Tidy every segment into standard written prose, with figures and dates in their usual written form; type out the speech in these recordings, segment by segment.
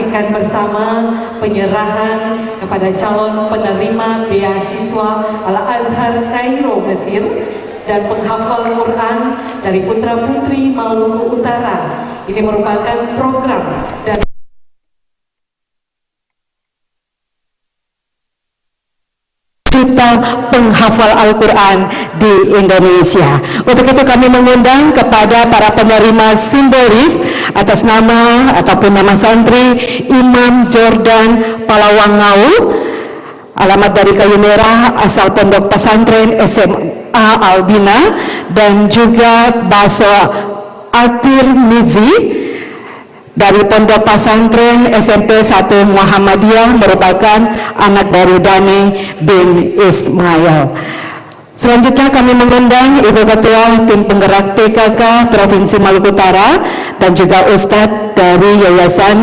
saksikan bersama penyerahan kepada calon penerima beasiswa Al-Azhar Kairo Mesir dan penghafal Quran dari putra-putri Maluku Utara. Ini merupakan program dan juta penghafal Al-Quran di Indonesia. Untuk itu kami mengundang kepada para penerima simbolis atas nama ataupun nama santri Imam Jordan Palawangau, alamat dari Kayu Merah, asal pondok pesantren SMA Albina, dan juga Baso Atir Mizi dari pondok pesantren SMP 1 Muhammadiyah, merupakan anak dari Dani bin Ismail. Selanjutnya kami mengundang Ibu Ketua Tim Penggerak PKK Provinsi Maluku Utara dan juga Ustadz dari Yayasan,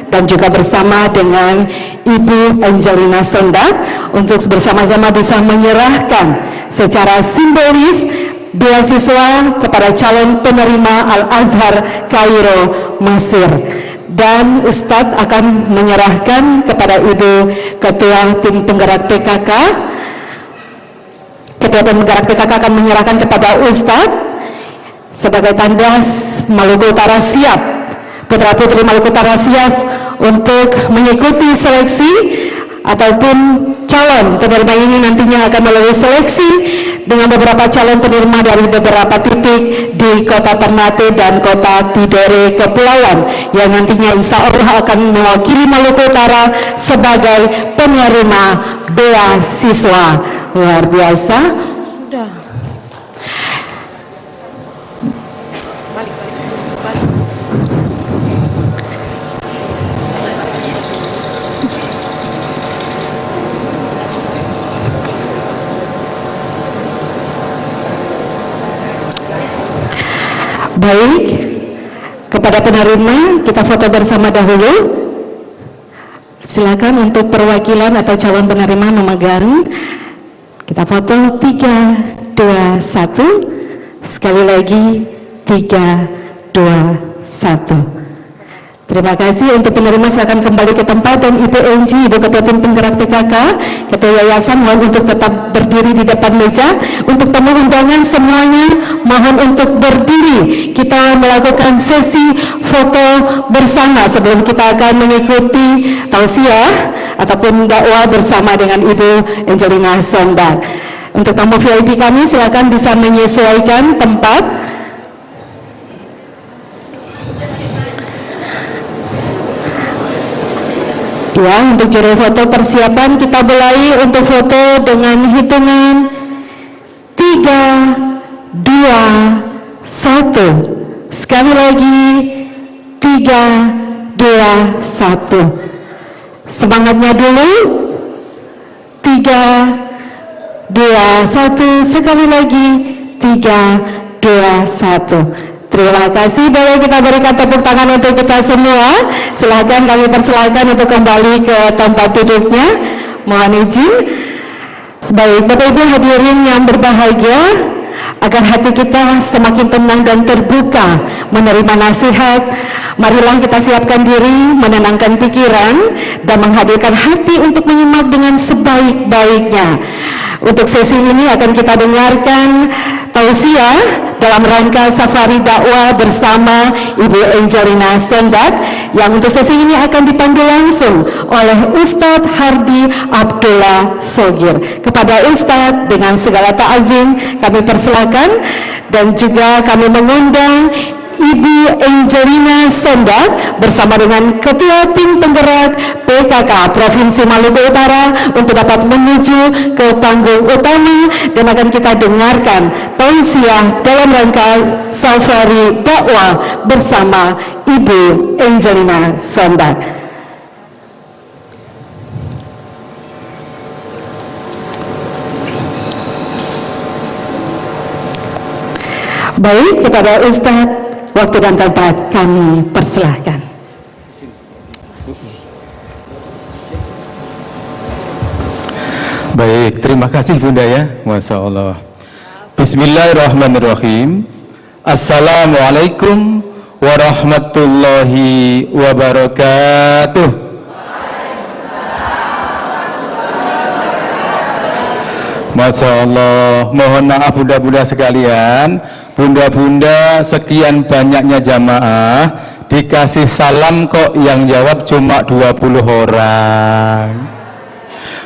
dan juga bersama dengan Ibu Angelina Sondak untuk bersama-sama bisa menyerahkan secara simbolis beasiswa kepada calon penerima Al-Azhar Kairo Mesir. Dan Ustadz akan menyerahkan kepada Ibu Ketua Tim Penggerak PKK. Ketua Tim Penggerak PKK akan menyerahkan kepada Ustadz sebagai tanda Maluku Utara siap, putra-putri Maluku Utara siap untuk mengikuti seleksi ataupun calon penerima ini nantinya akan melalui seleksi dengan beberapa calon penerima dari beberapa titik di Kota Ternate dan Kota Tidore Kepulauan yang nantinya insya Allah akan mewakili Maluku Utara sebagai penerima beasiswa. Luar biasa. Sudah. Baik, kepada penerima kita foto bersama dahulu. Silakan untuk perwakilan atau calon penerima memegang. Kita foto 3, 2, 1. Sekali lagi 3, 2, 1. Terima kasih. Untuk penerima silakan kembali ke tempat, dan Ibu Enji, Ibu Ketua Tim Penggerak PKK, Ketua Yayasan, mohon untuk tetap berdiri di depan meja. Untuk tamu undangan semuanya mohon untuk berdiri. Kita melakukan sesi foto bersama sebelum kita akan mengikuti tausiah ataupun dakwah bersama dengan Ibu Angelina Sondak. Untuk tamu VIP kami silakan bisa menyesuaikan tempat. Ya, untuk juru foto persiapan kita mulai untuk foto dengan hitungan 3, 2, 1. Sekali lagi 3, 2, 1. Semangatnya dulu. 3, 2, 1. Sekali lagi 3, 2, 1. Terima kasih. Boleh kita berikan tepuk tangan untuk kita semua. Silahkan kami persilahkan untuk kembali ke tempat duduknya. Mohon izin. Baik, Bapak Ibu hadirin yang berbahagia, agar hati kita semakin tenang dan terbuka menerima nasihat, marilah kita siapkan diri, menenangkan pikiran, dan menghadirkan hati untuk menyimak dengan sebaik-baiknya. Untuk sesi ini akan kita dengarkan tausiah dalam rangka safari dakwah bersama Ibu Angelina Sondak, yang untuk sesi ini akan dipandu langsung oleh Ustadz Hardi Abdullah Sogir. Kepada Ustadz dengan segala ta'azim kami persilakan, dan juga kami mengundang Ibu Angelina Sondak bersama dengan Ketua Tim Penggerak PKK Provinsi Maluku Utara untuk dapat menuju ke panggung utama, dan akan kita dengarkan tausiah dalam rangka safari dakwah bersama Ibu Angelina Sondak. Baik, kepada Ustadz, waktu dan tempat kami persilahkan. Baik, terima kasih Bunda ya, Masya Allah. Bismillahirrahmanirrahim. Assalamualaikum warahmatullahi wabarakatuh. Masya Allah, mohon maaf bunda-bunda sekalian. Bunda-bunda sekian banyaknya jamaah, dikasih salam kok yang jawab cuma 20 orang.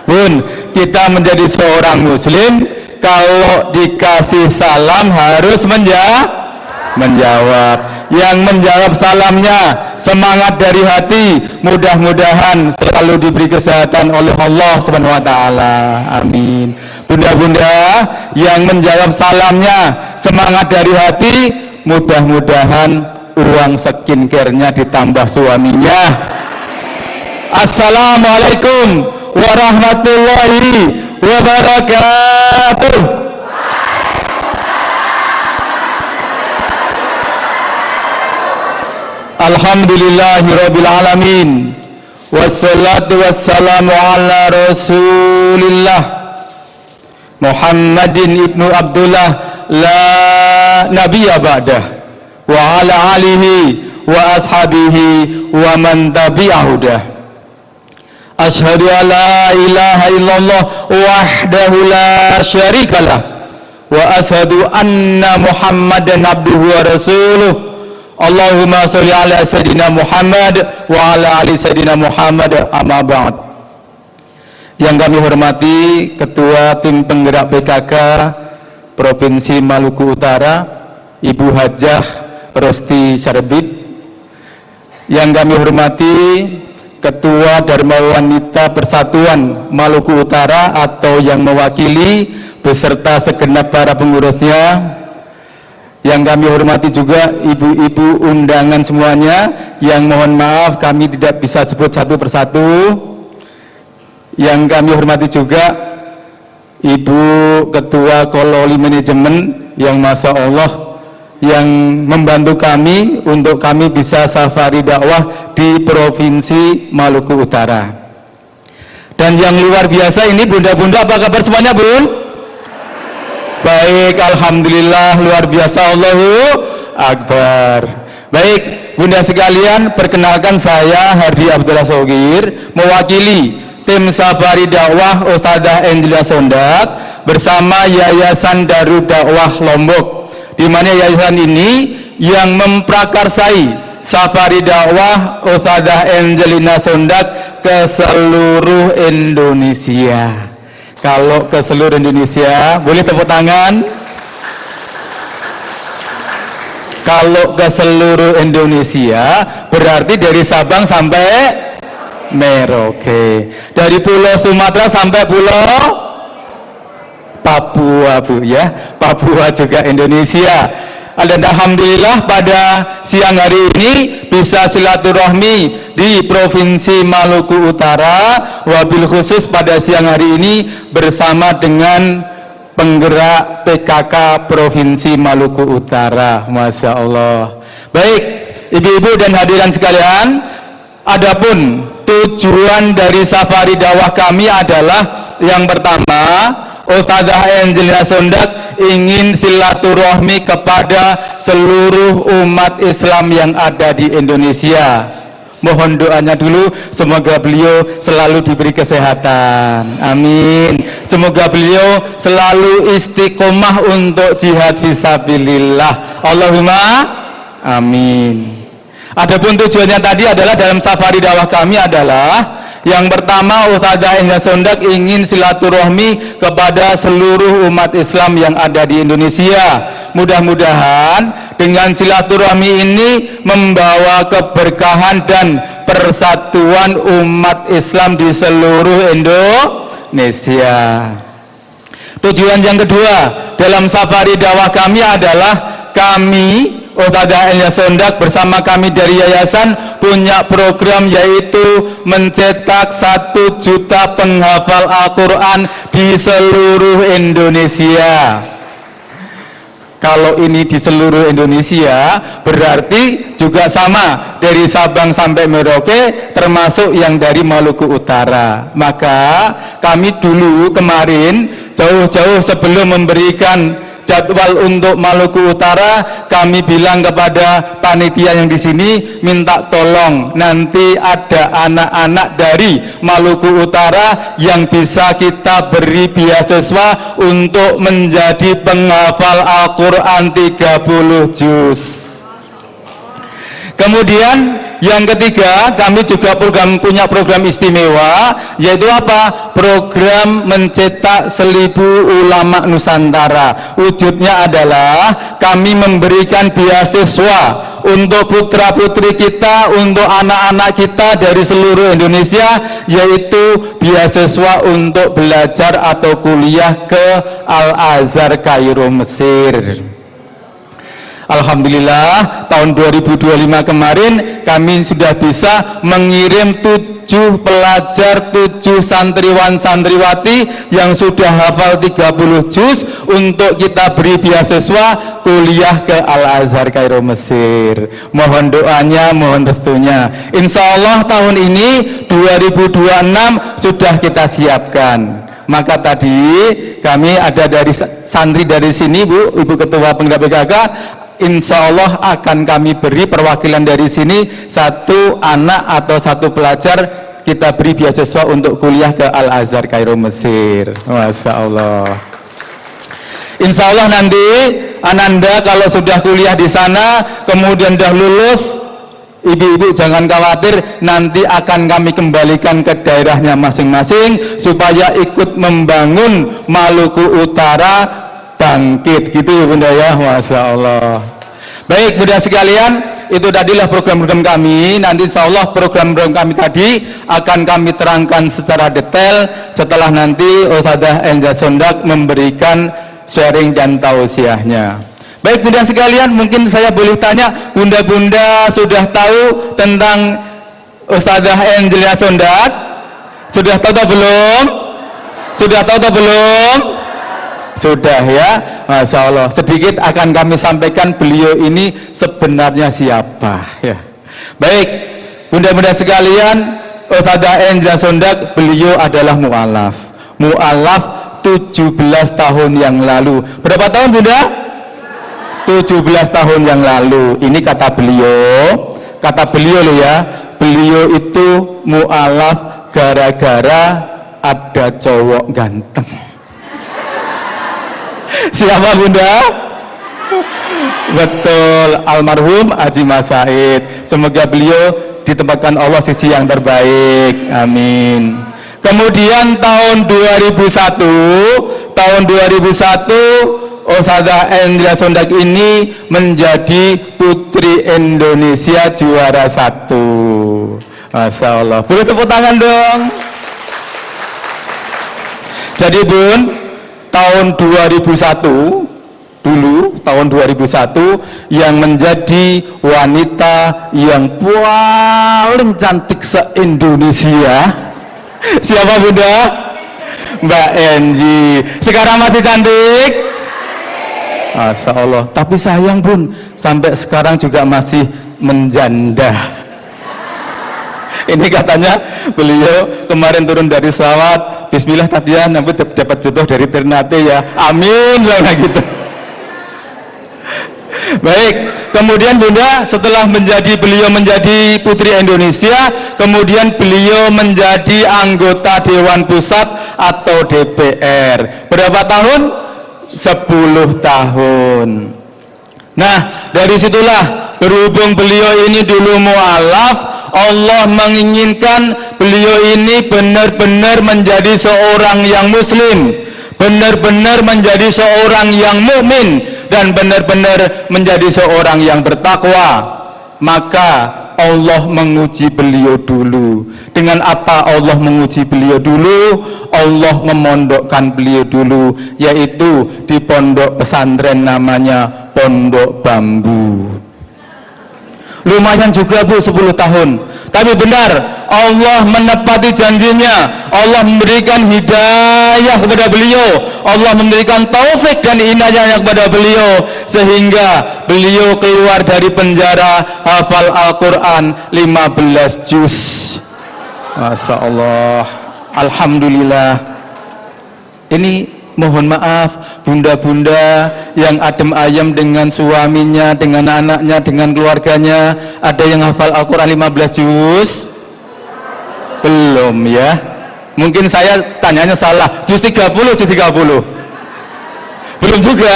Bun, kita menjadi seorang muslim, kalau dikasih salam harus menjawab. Yang menjawab salamnya semangat dari hati, mudah-mudahan selalu diberi kesehatan oleh Allah Subhanahu wa taala. Amin. Bunda-bunda yang menjawab salamnya semangat dari hati, mudah-mudahan uang skincare-nya ditambah suaminya. Assalamualaikum warahmatullahi wabarakatuh. Alhamdulillahirabbil alamin. Wassalatu wassalamu ala Rasulillah Muhammadin ibnu Abdullah la nabiyya ba'dah wa ala alihi wa ashabihi wa man tabi'ahu dah. Asyhadu an la ilaha illallah wahdahu la syarikalah wa asyhadu anna Muhammadan abduhu wa rasuluh. Allahumma sholli ala sayyidina Muhammad wa ala ali sayyidina Muhammad, amma ba'd. Yang kami hormati Ketua Tim Penggerak PKK Provinsi Maluku Utara, Ibu Hajah Rosti Syarbit. Yang kami hormati Ketua Dharma Wanita Persatuan Maluku Utara atau yang mewakili beserta segenap para pengurusnya. Yang kami hormati juga ibu-ibu undangan semuanya, yang mohon maaf kami tidak bisa sebut satu persatu. Yang kami hormati juga Ibu Ketua Kololi Manajemen yang Masya Allah yang membantu kami untuk kami bisa safari dakwah di Provinsi Maluku Utara. Dan yang luar biasa ini bunda-bunda, apa kabar semuanya, Bun? Baik, alhamdulillah, luar biasa, Allahu Akbar. Baik, bunda sekalian, perkenalkan saya Hardi Abdullah Shogir, mewakili tim safari dakwah Ustadzah Angela Sondak bersama Yayasan Darud Dakwah Lombok, di mana yayasan ini yang memprakarsai safari dakwah Ustadzah Angelina Sondak ke seluruh Indonesia. Kalau ke seluruh Indonesia, boleh tepuk tangan. Kalau ke seluruh Indonesia, berarti dari Sabang sampai Merauke. Dari Pulau Sumatera sampai Pulau Papua, Bu, ya. Papua juga Indonesia. Dan alhamdulillah pada siang hari ini bisa silaturahmi di Provinsi Maluku Utara, wabil khusus pada siang hari ini bersama dengan penggerak PKK Provinsi Maluku Utara. Masya Allah. Baik, ibu-ibu dan hadirin sekalian, adapun tujuan dari safari dakwah kami adalah yang pertama, Ustadzah Angelina Sondak ingin silaturahmi kepada seluruh umat Islam yang ada di Indonesia. Mohon doanya dulu, semoga beliau selalu diberi kesehatan. Amin. Semoga beliau selalu istiqomah untuk jihad fisabilillah. Allahumma amin. Adapun tujuannya tadi adalah dalam safari dakwah kami adalah yang pertama, Ustadzah Angela Sondak ingin silaturahmi kepada seluruh umat Islam yang ada di Indonesia. Mudah-mudahan dengan silaturahmi ini membawa keberkahan dan persatuan umat Islam di seluruh Indonesia. Tujuan yang kedua dalam safari dakwah kami adalah kami Ustadzah Angela Sondak bersama kami dari yayasan punya program, yaitu mencetak 1 juta penghafal Al-Quran di seluruh Indonesia. Kalau ini di seluruh Indonesia berarti juga sama dari Sabang sampai Merauke, termasuk yang dari Maluku Utara. Maka kami dulu kemarin jauh-jauh sebelum memberikan jadwal untuk Maluku Utara, kami bilang kepada panitia yang di sini, minta tolong nanti ada anak-anak dari Maluku Utara yang bisa kita beri beasiswa untuk menjadi penghafal Al-Quran 30 juz. Kemudian yang ketiga, kami juga punya program istimewa, yaitu apa? Program mencetak 1000 ulama Nusantara. Wujudnya adalah kami memberikan beasiswa untuk putra-putri kita, untuk anak-anak kita dari seluruh Indonesia, yaitu beasiswa untuk belajar atau kuliah ke Al-Azhar Kairo, Mesir. Alhamdulillah tahun 2025 kemarin kami sudah bisa mengirim 7 pelajar, 7 santriwan-santriwati yang sudah hafal 30 juz untuk kita beri beasiswa kuliah ke Al-Azhar Kairo, Mesir. Mohon doanya, mohon restunya. Insya Allah tahun ini 2026 sudah kita siapkan. Maka tadi kami ada dari santri dari sini, Ibu Ketua Penggerak PKK, insya Allah akan kami beri perwakilan dari sini 1 anak atau 1 pelajar kita beri beasiswa untuk kuliah ke Al-Azhar Kairo, Mesir. Masya Allah. Insya Allah nanti Ananda kalau sudah kuliah di sana kemudian dah lulus, ibu-ibu jangan khawatir, nanti akan kami kembalikan ke daerahnya masing-masing supaya ikut membangun Maluku Utara bangkit, gitu ya Bunda ya. Masya Allah. Baik Bunda sekalian, itu tadilah program-program kami. Nanti insya Allah program-program kami tadi akan kami terangkan secara detail setelah nanti Ustadzah Enza Sondak memberikan sharing dan tausiahnya. Baik Bunda sekalian, mungkin saya boleh tanya, Bunda-bunda sudah tahu tentang Ustadzah Enza Sondak? Sudah tahu atau belum? Sudah tahu atau belum? Sudah ya, Masya Allah. Sedikit akan kami sampaikan beliau ini sebenarnya siapa ya. Baik, Bunda-bunda sekalian, Ustadzah Enza Sondak, beliau adalah mu'alaf 17 tahun yang lalu. Berapa tahun Bunda? 17 tahun yang lalu. Ini kata beliau loh ya, beliau itu mu'alaf gara-gara ada cowok ganteng. Siapa Bunda? Betul, almarhum Haji Mas Said. Semoga beliau ditempatkan Allah sisi yang terbaik, amin. Kemudian tahun 2001 Ustadzah Enza Sondak ini menjadi Putri Indonesia juara 1. Masya Allah, boleh tepuk tangan dong. Jadi Bun, tahun 2001 dulu, tahun 2001 yang menjadi wanita yang paling cantik se-Indonesia siapa Bunda? Mbak Enji. Sekarang masih cantik? Masya Allah. Tapi sayang Bun, sampai sekarang juga masih menjanda. Ini katanya beliau kemarin turun dari pesawat, bismillah Tatian, nanti dapat jodoh dari Ternate ya, amin lah gitu. Baik, kemudian Bunda, setelah beliau menjadi Putri Indonesia, kemudian beliau menjadi anggota Dewan Pusat atau DPR. Berapa tahun? 10 tahun. Nah, dari situlah berhubung beliau ini dulu mu'alaf, Allah menginginkan beliau ini benar-benar menjadi seorang yang muslim, benar-benar menjadi seorang yang mukmin, dan benar-benar menjadi seorang yang bertakwa. Maka Allah menguji beliau dulu. Dengan apa Allah menguji beliau dulu? Allah memondokkan beliau dulu, yaitu di pondok pesantren namanya Pondok Bambu. Lumayan juga Bu, 10 tahun. Tapi benar, Allah menepati janjinya. Allah memberikan hidayah kepada beliau, Allah memberikan taufik dan inayahnya kepada beliau, sehingga beliau keluar dari penjara hafal Al-Quran 15 juz. Masya Allah, Alhamdulillah. Ini mohon maaf bunda-bunda yang adem ayem dengan suaminya, dengan anaknya, dengan keluarganya, ada yang hafal Al-Quran 15 juz? Belum ya? Mungkin saya tanyanya salah, juz 30, juz 30? Belum juga?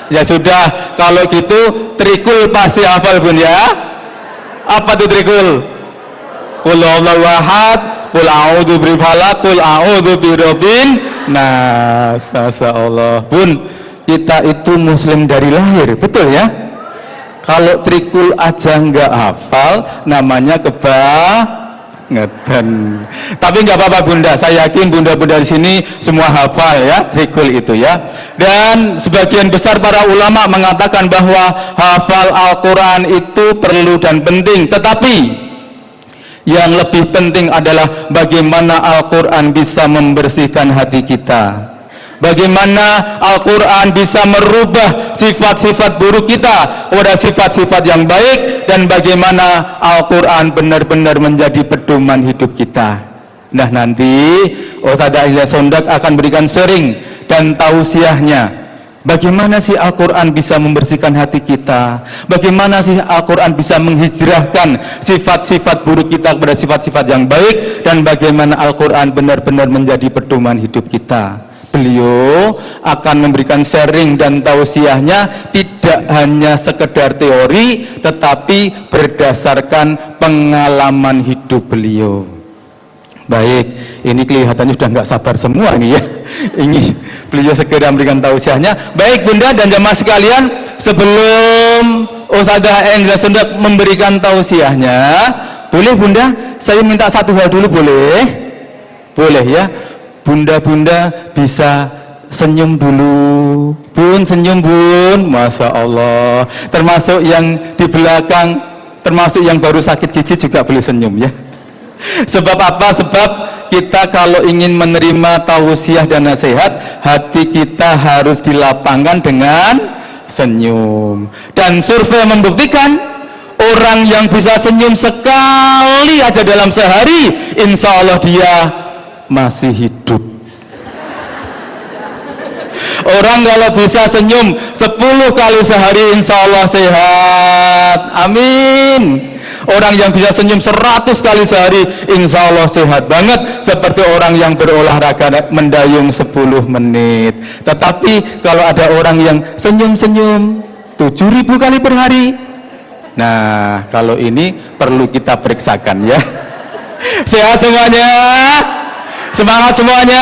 Ya sudah, kalau gitu trikul pasti hafal bun ya? Apa tuh trikul? Qul huwallahu ahad, qul a'udzu birabbil falaq, qul a'udzu birabbin nas. Masyaallah. Bun, kita itu muslim dari lahir, betul ya? Kalau trikul aja nggak hafal, namanya kebangetan. Tapi nggak apa-apa bunda, saya yakin bunda-bunda di sini semua hafal ya trikul itu ya. Dan sebagian besar para ulama mengatakan bahwa hafal Al-Quran itu perlu dan penting, tetapi yang lebih penting adalah bagaimana Al-Quran bisa membersihkan hati kita, bagaimana Al-Quran bisa merubah sifat-sifat buruk kita kepada sifat-sifat yang baik, dan bagaimana Al-Quran benar-benar menjadi pedoman hidup kita. Nah, nanti Ustadzah Aisyah Sondak akan berikan sharing dan tausiahnya. Bagaimana sih Al-Quran bisa membersihkan hati kita? Bagaimana sih Al-Quran bisa menghijrahkan sifat-sifat buruk kita kepada sifat-sifat yang baik? Dan bagaimana Al-Quran benar-benar menjadi pedoman hidup kita? Beliau akan memberikan sharing dan tausiahnya tidak hanya sekedar teori, tetapi berdasarkan pengalaman hidup beliau. Baik, ini kelihatannya sudah nggak sabar semua nih ya. Ini beliau segera memberikan tausiahnya. Baik bunda dan jamaah sekalian, sebelum Ustadzah Aisyah Sondak memberikan tausiahnya, boleh bunda, saya minta satu hal dulu, boleh? Boleh ya. Bunda-bunda bisa senyum dulu. Bun, senyum bun. Masya Allah. Termasuk yang di belakang, termasuk yang baru sakit gigi juga boleh senyum ya. Sebab apa? Sebab kita kalau ingin menerima tausiah dan nasihat, hati kita harus dilapangkan dengan senyum. Dan survei membuktikan orang yang bisa senyum sekali aja dalam sehari, insya Allah dia masih hidup. Orang kalau bisa senyum 10 kali sehari, insya Allah sehat. Amin. Orang yang bisa senyum 100 kali sehari, insya Allah sehat banget, seperti orang yang berolahraga mendayung 10 menit. Tetapi kalau ada orang yang senyum-senyum 7.000 kali per hari, nah kalau ini perlu kita periksakan ya. Sehat semuanya, semangat semuanya.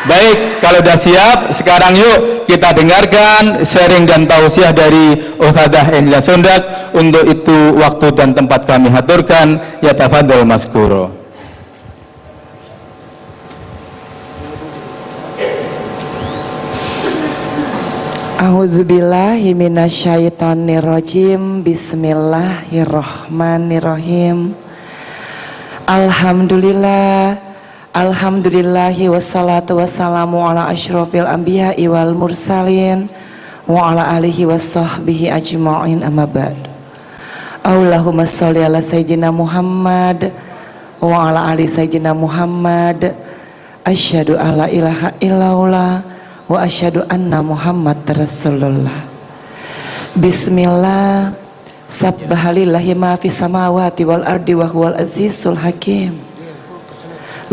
Baik, kalau sudah siap, sekarang yuk kita dengarkan sharing dan tausiah dari Ustadzah Aisyah Sondak. Untuk itu waktu dan tempat kami haturkan, ya tafadhol maskuro. A'udzubillahi minasyaitonirrajim. Bismillahirrahmanirrahim. Alhamdulillahi wassalatu wassalamu ala asyrafil anbiya'i wal mursalin wa ala alihi wassahbihi ajma'in, amma ba'd. Allahumma sholli ala sayyidina Muhammad wa ala ali sayyidina Muhammad. Asyhadu alla ilaha illallah wa asyhadu anna Muhammad Rasulullah. Bismillah. Sabbahalillahi ma fis samawati wal ardi wa huwal azizul hakim.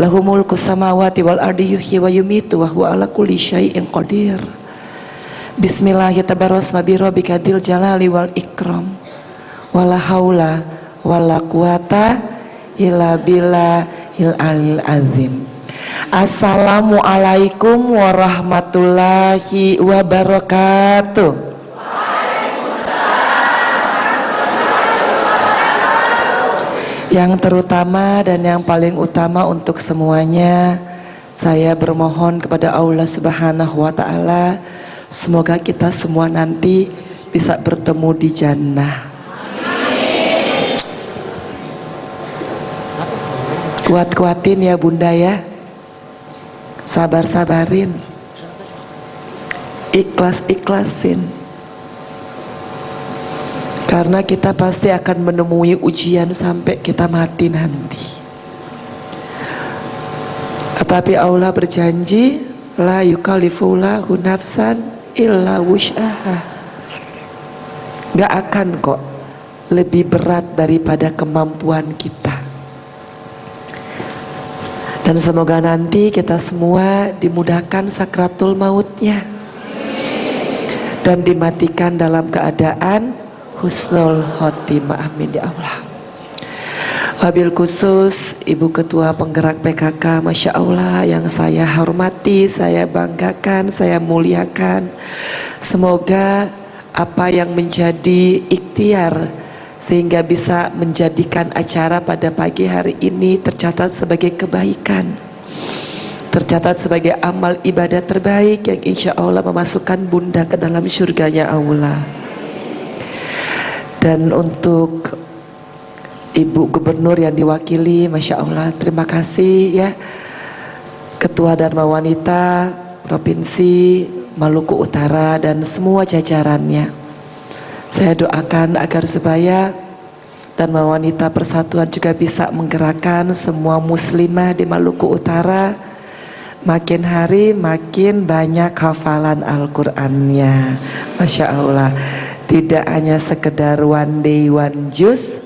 Lahu mulku samawati wal ardi yuhyi wa yumitu wa huwa ala kulli syai'in qadir. Bismillahirrahmanirrahim. Birabbika dzil jalali wal ikram. Wala haula wala quwata illa billahil alil azim. Assalamualaikum warahmatullahi wabarakatuh. Yang terutama dan yang paling utama untuk semuanya, saya bermohon kepada Allah Subhanahu wa Ta'ala, semoga kita semua nanti bisa bertemu di jannah. Kuat-kuatin ya bunda ya, sabar-sabarin, ikhlas-ikhlasin, karena kita pasti akan menemui ujian sampai kita mati nanti. Tetapi Allah berjanji La yukallifullahu nafsan illa wus'aha. Gak akan kok lebih berat daripada kemampuan kita. Dan semoga nanti kita semua dimudahkan sakratul mautnya dan dimatikan dalam keadaan husnul khotimah. Amin ya Allah. Wabil khusus Ibu Ketua Penggerak PKK, Masya Allah, yang saya hormati, saya banggakan, saya muliakan. Semoga apa yang menjadi ikhtiar sehingga bisa menjadikan acara pada pagi hari ini tercatat sebagai kebaikan, tercatat sebagai amal ibadah terbaik yang insya Allah memasukkan Bunda ke dalam surganya Allah. Dan untuk Ibu Gubernur yang diwakili, Masya Allah, terima kasih ya, Ketua Dharma Wanita Provinsi Maluku Utara dan semua jajarannya. Saya doakan agar supaya Dharma Wanita Persatuan juga bisa menggerakkan semua muslimah di Maluku Utara, makin hari makin banyak hafalan Al-Qur'annya. Masya Allah, tidak hanya sekedar one day one juz,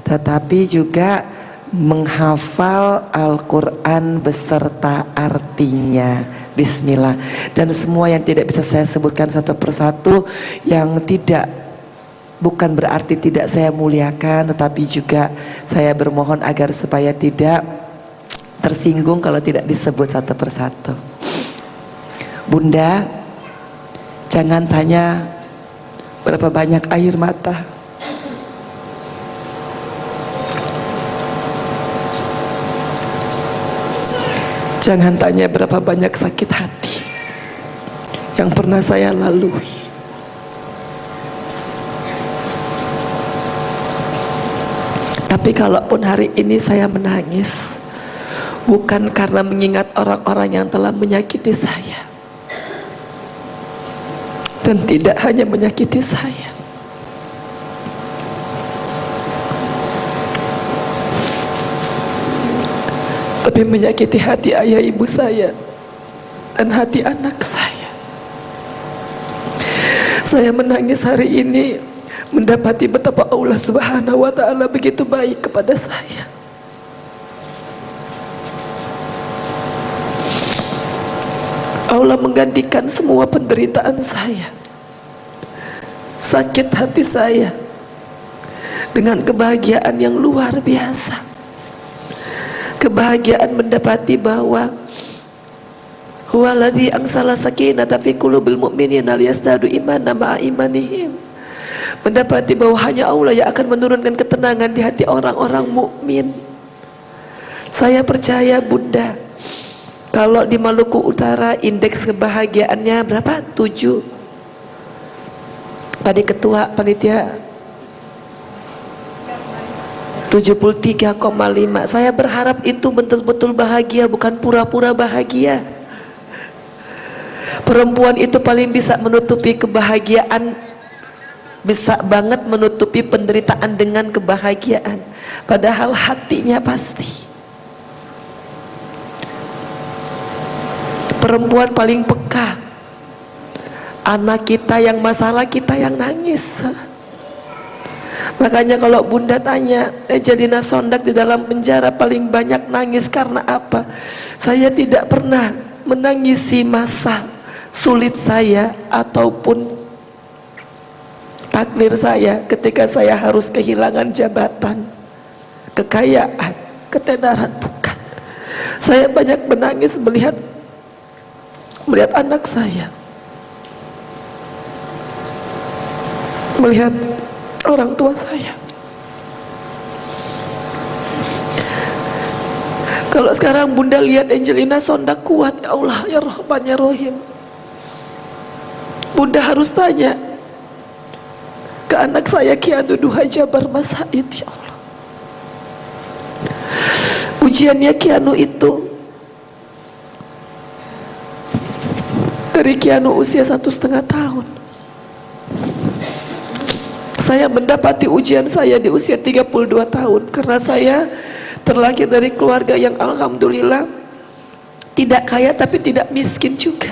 tetapi juga menghafal Al-Quran beserta artinya. Bismillah. Dan semua yang tidak bisa saya sebutkan satu persatu, yang bukan berarti tidak saya muliakan, tetapi juga saya bermohon agar supaya tidak tersinggung kalau tidak disebut satu persatu. Bunda, jangan tanya berapa banyak air mata, jangan tanya berapa banyak sakit hati yang pernah saya lalui. Tapi kalaupun hari ini saya menangis, bukan karena mengingat orang-orang yang telah menyakiti saya, dan tidak hanya menyakiti saya, tapi menyakiti hati ayah ibu saya dan hati anak saya. Saya menangis hari ini mendapati betapa Allah Subhanahu wa Ta'ala begitu baik kepada saya. Allah menggantikan semua penderitaan saya, sakit hati saya, dengan kebahagiaan yang luar biasa. Kebahagiaan mendapati bahwa huwaladzi ansala sakinata fi qulubil mu'minina liyazdadu imanan ma'a imanihim. Mendapati bahwa hanya Allah yang akan menurunkan ketenangan di hati orang-orang mukmin. Saya percaya Bunda, kalau di Maluku Utara indeks kebahagiaannya berapa? 7. Tadi ketua panitia 73,5. Saya berharap itu betul-betul bahagia, bukan pura-pura bahagia. Perempuan itu paling bisa menutupi kebahagiaan, bisa banget menutupi penderitaan dengan kebahagiaan, padahal hatinya pasti. Perempuan paling peka. Anak kita yang masalah, kita yang nangis. Makanya kalau Bunda tanya, Angelina Sondak di dalam penjara paling banyak nangis karena apa? Saya tidak pernah menangisi masa sulit saya ataupun takdir saya ketika saya harus kehilangan jabatan, kekayaan, ketenaran, bukan. Saya banyak menangis melihat anak saya, melihat orang tua saya. Kalau sekarang Bunda lihat Angelina Sondak kuat, ya Allah, ya Rahman, ya Rahim, Bunda harus tanya ke anak saya Kianu Duha Jabar Masaid, ya Allah. Ujiannya Kianu itu dari Kianu usia 1,5 tahun. Saya mendapati ujian saya di usia 32 tahun karena saya terlahir dari keluarga yang alhamdulillah tidak kaya tapi tidak miskin juga.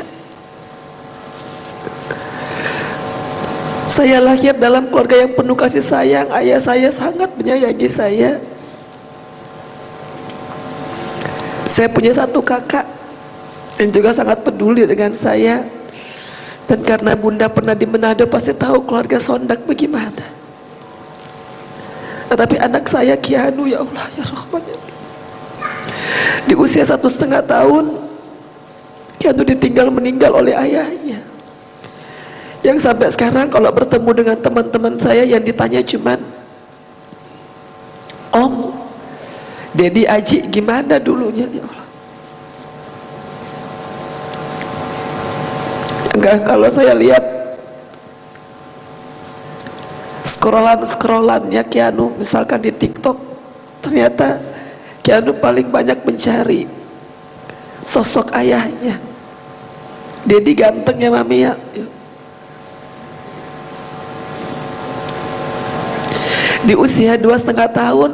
Saya lahir dalam keluarga yang penuh kasih sayang. Ayah saya sangat menyayangi saya. Saya punya satu kakak yang juga sangat peduli dengan saya. Dan karena bunda pernah di Manado, pasti tahu keluarga Sondak bagaimana. Tetapi anak saya Kianu, ya Allah ya Rahman ya Rahim, di usia 1,5 tahun Kianu ditinggal meninggal oleh ayahnya. Yang sampai sekarang kalau bertemu dengan teman-teman saya yang ditanya cuman, Om, Dedi Aji gimana dulunya, ya Allah. Enggak, kalau saya lihat scrollannya Kianu misalkan di TikTok, ternyata Kianu paling banyak mencari sosok ayahnya. Dedi ganteng ya Mami ya. Di usia 2,5 tahun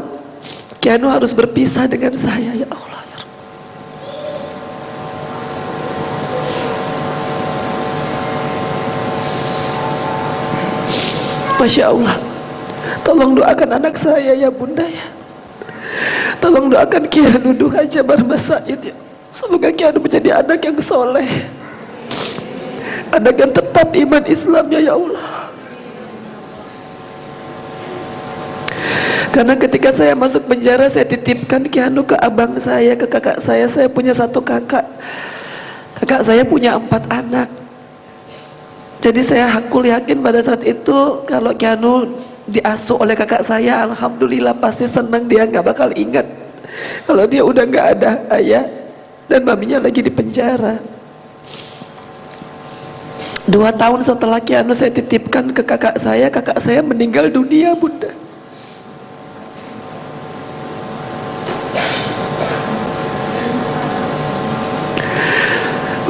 Kianu harus berpisah dengan saya, ya Allah ya Rabb. Masya Allah, tolong doakan anak saya ya bunda ya. Tolong doakan Kianu Duha Jabar Mas Said ya. Semoga Kianu menjadi anak yang soleh, anak yang tetap iman Islamnya ya Allah. Karena ketika saya masuk penjara, saya titipkan Kianu ke abang saya, ke kakak saya. Saya punya satu kakak. Kakak saya punya 4 anak. Jadi saya hakul yakin pada saat itu kalau Kianu diasuh oleh kakak saya, alhamdulillah pasti senang, dia nggak bakal ingat kalau dia udah nggak ada ayah dan maminya lagi di penjara. 2 tahun setelah Kianu saya titipkan ke kakak saya meninggal dunia bunda.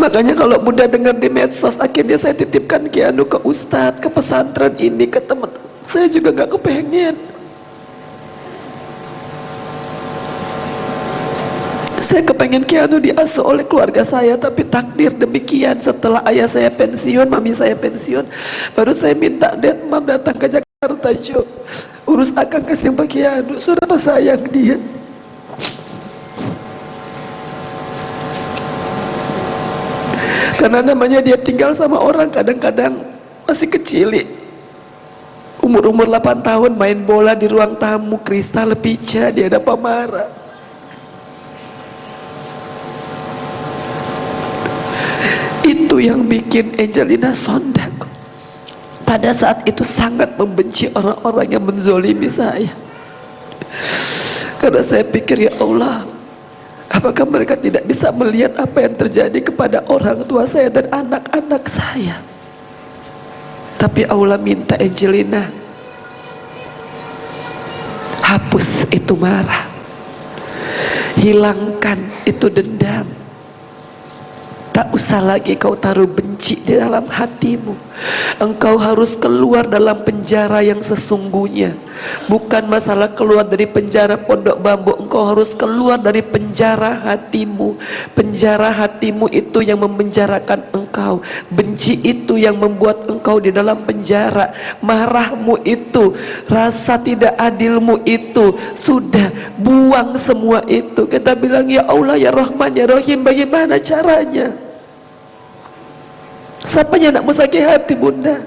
Makanya kalau bunda dengar di medsos, akhirnya saya titipkan Kianu ke ustadz, ke pesantren ini, ke teman. Saya juga nggak kepengen. Saya kepengen Kianu diasuh oleh keluarga saya, tapi takdir demikian. Setelah ayah saya pensiun, mami saya pensiun, baru saya minta Mam datang ke Jakarta, Jo, urus akang kasih Pak Kianu, sudah sayang dia. Karena namanya dia tinggal sama orang kadang-kadang masih kecil, umur 8 tahun main bola di ruang tamu, kristal pica, dia ada pemarah. Itu yang bikin Angelina Sondak pada saat itu sangat membenci orang-orang yang menzolimi saya. Karena saya pikir, ya Allah, apakah mereka tidak bisa melihat apa yang terjadi kepada orang tua saya dan anak-anak saya? Tapi Allah minta Angelina, hapus itu marah, hilangkan itu dendam. Tak usah lagi kau taruh benci di dalam hatimu. Engkau harus keluar dalam penjara yang sesungguhnya. Bukan masalah keluar dari penjara Pondok Bambu, engkau harus keluar dari penjara hatimu. Penjara hatimu itu yang memenjarakan engkau. Benci itu yang membuat engkau di dalam penjara. Marahmu itu, rasa tidak adilmu itu, sudah buang semua itu. Kita bilang, ya Allah ya Rahman ya Rahim, bagaimana caranya? Siapanya nak mau sakit hati bunda?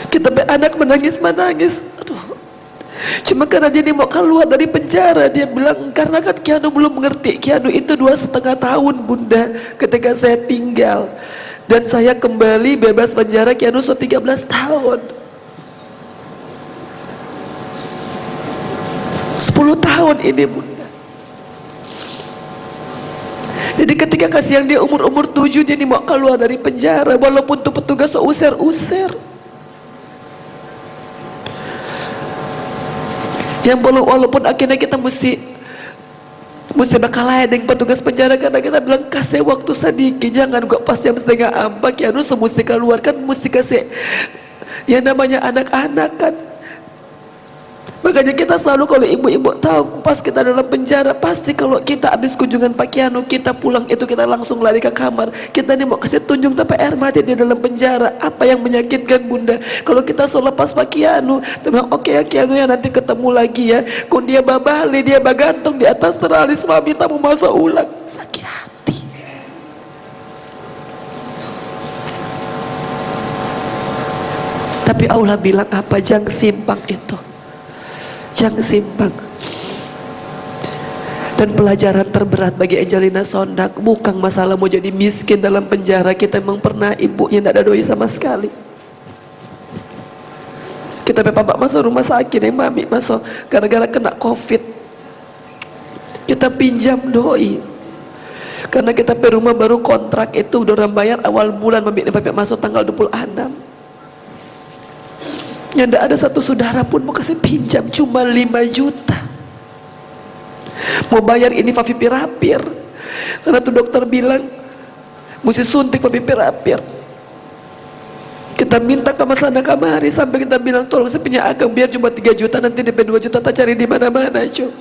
Kita anak menangis, aduh. Cuma karena dia mau keluar dari penjara, dia bilang, karena kan Kianu belum mengerti. Kianu itu 2,5 tahun bunda ketika saya tinggal, dan saya kembali bebas penjara Kianu sudah 13 tahun. 10 tahun ini bunda. Jadi ketika kasihan dia umur 7, dia mau keluar dari penjara, walaupun tuh petugas usir-usir. Yang walaupun akhirnya kita mesti bakalah dengan petugas penjara, karena kita bilang kasih waktu sedikit, jangan kok pas jam 3:30 Kianu mesti keluar, kan mesti kasih yang namanya anak-anak kan. Makanya kita selalu, kalau ibu-ibu tahu pas kita dalam penjara, pasti kalau kita habis kunjungan Pak Kianu, kita pulang itu kita langsung lari ke kamar. Kita nih mau kasih tunjuk tapi air mata di dalam penjara. Apa yang menyakitkan bunda? Kalau kita selepas Pak Kianu, dia bilang oke ya Kianu ya, nanti ketemu lagi ya. Kun dia babali, dia bagantung di atas teralis, mami tak mau masuk ulang. Sakit hati. Tapi Allah bilang apa? Jangan simpang itu. Jangan simpang. Dan pelajaran terberat bagi Angelina Sondak bukan masalah mau jadi miskin dalam penjara. Kita memang pernah ibunya tidak ada doi sama sekali. Kita bapak masuk rumah sakit, mami masuk gara-gara kena COVID. Kita pinjam doi. Karena kita pe rumah baru kontrak itu udah orang bayar awal bulan, mami bapak masuk tanggal 26. Yang tidak ada satu saudara pun mau kasih pinjam, cuma 5 juta. Mau bayar ini favipiravir, karena tuh dokter bilang mesti suntik favipiravir. Kita minta ke sana kamari sampai kita bilang tolong saya punya akang biar cuma 3 juta, nanti DP 2 juta tak cari di mana-mana cuy.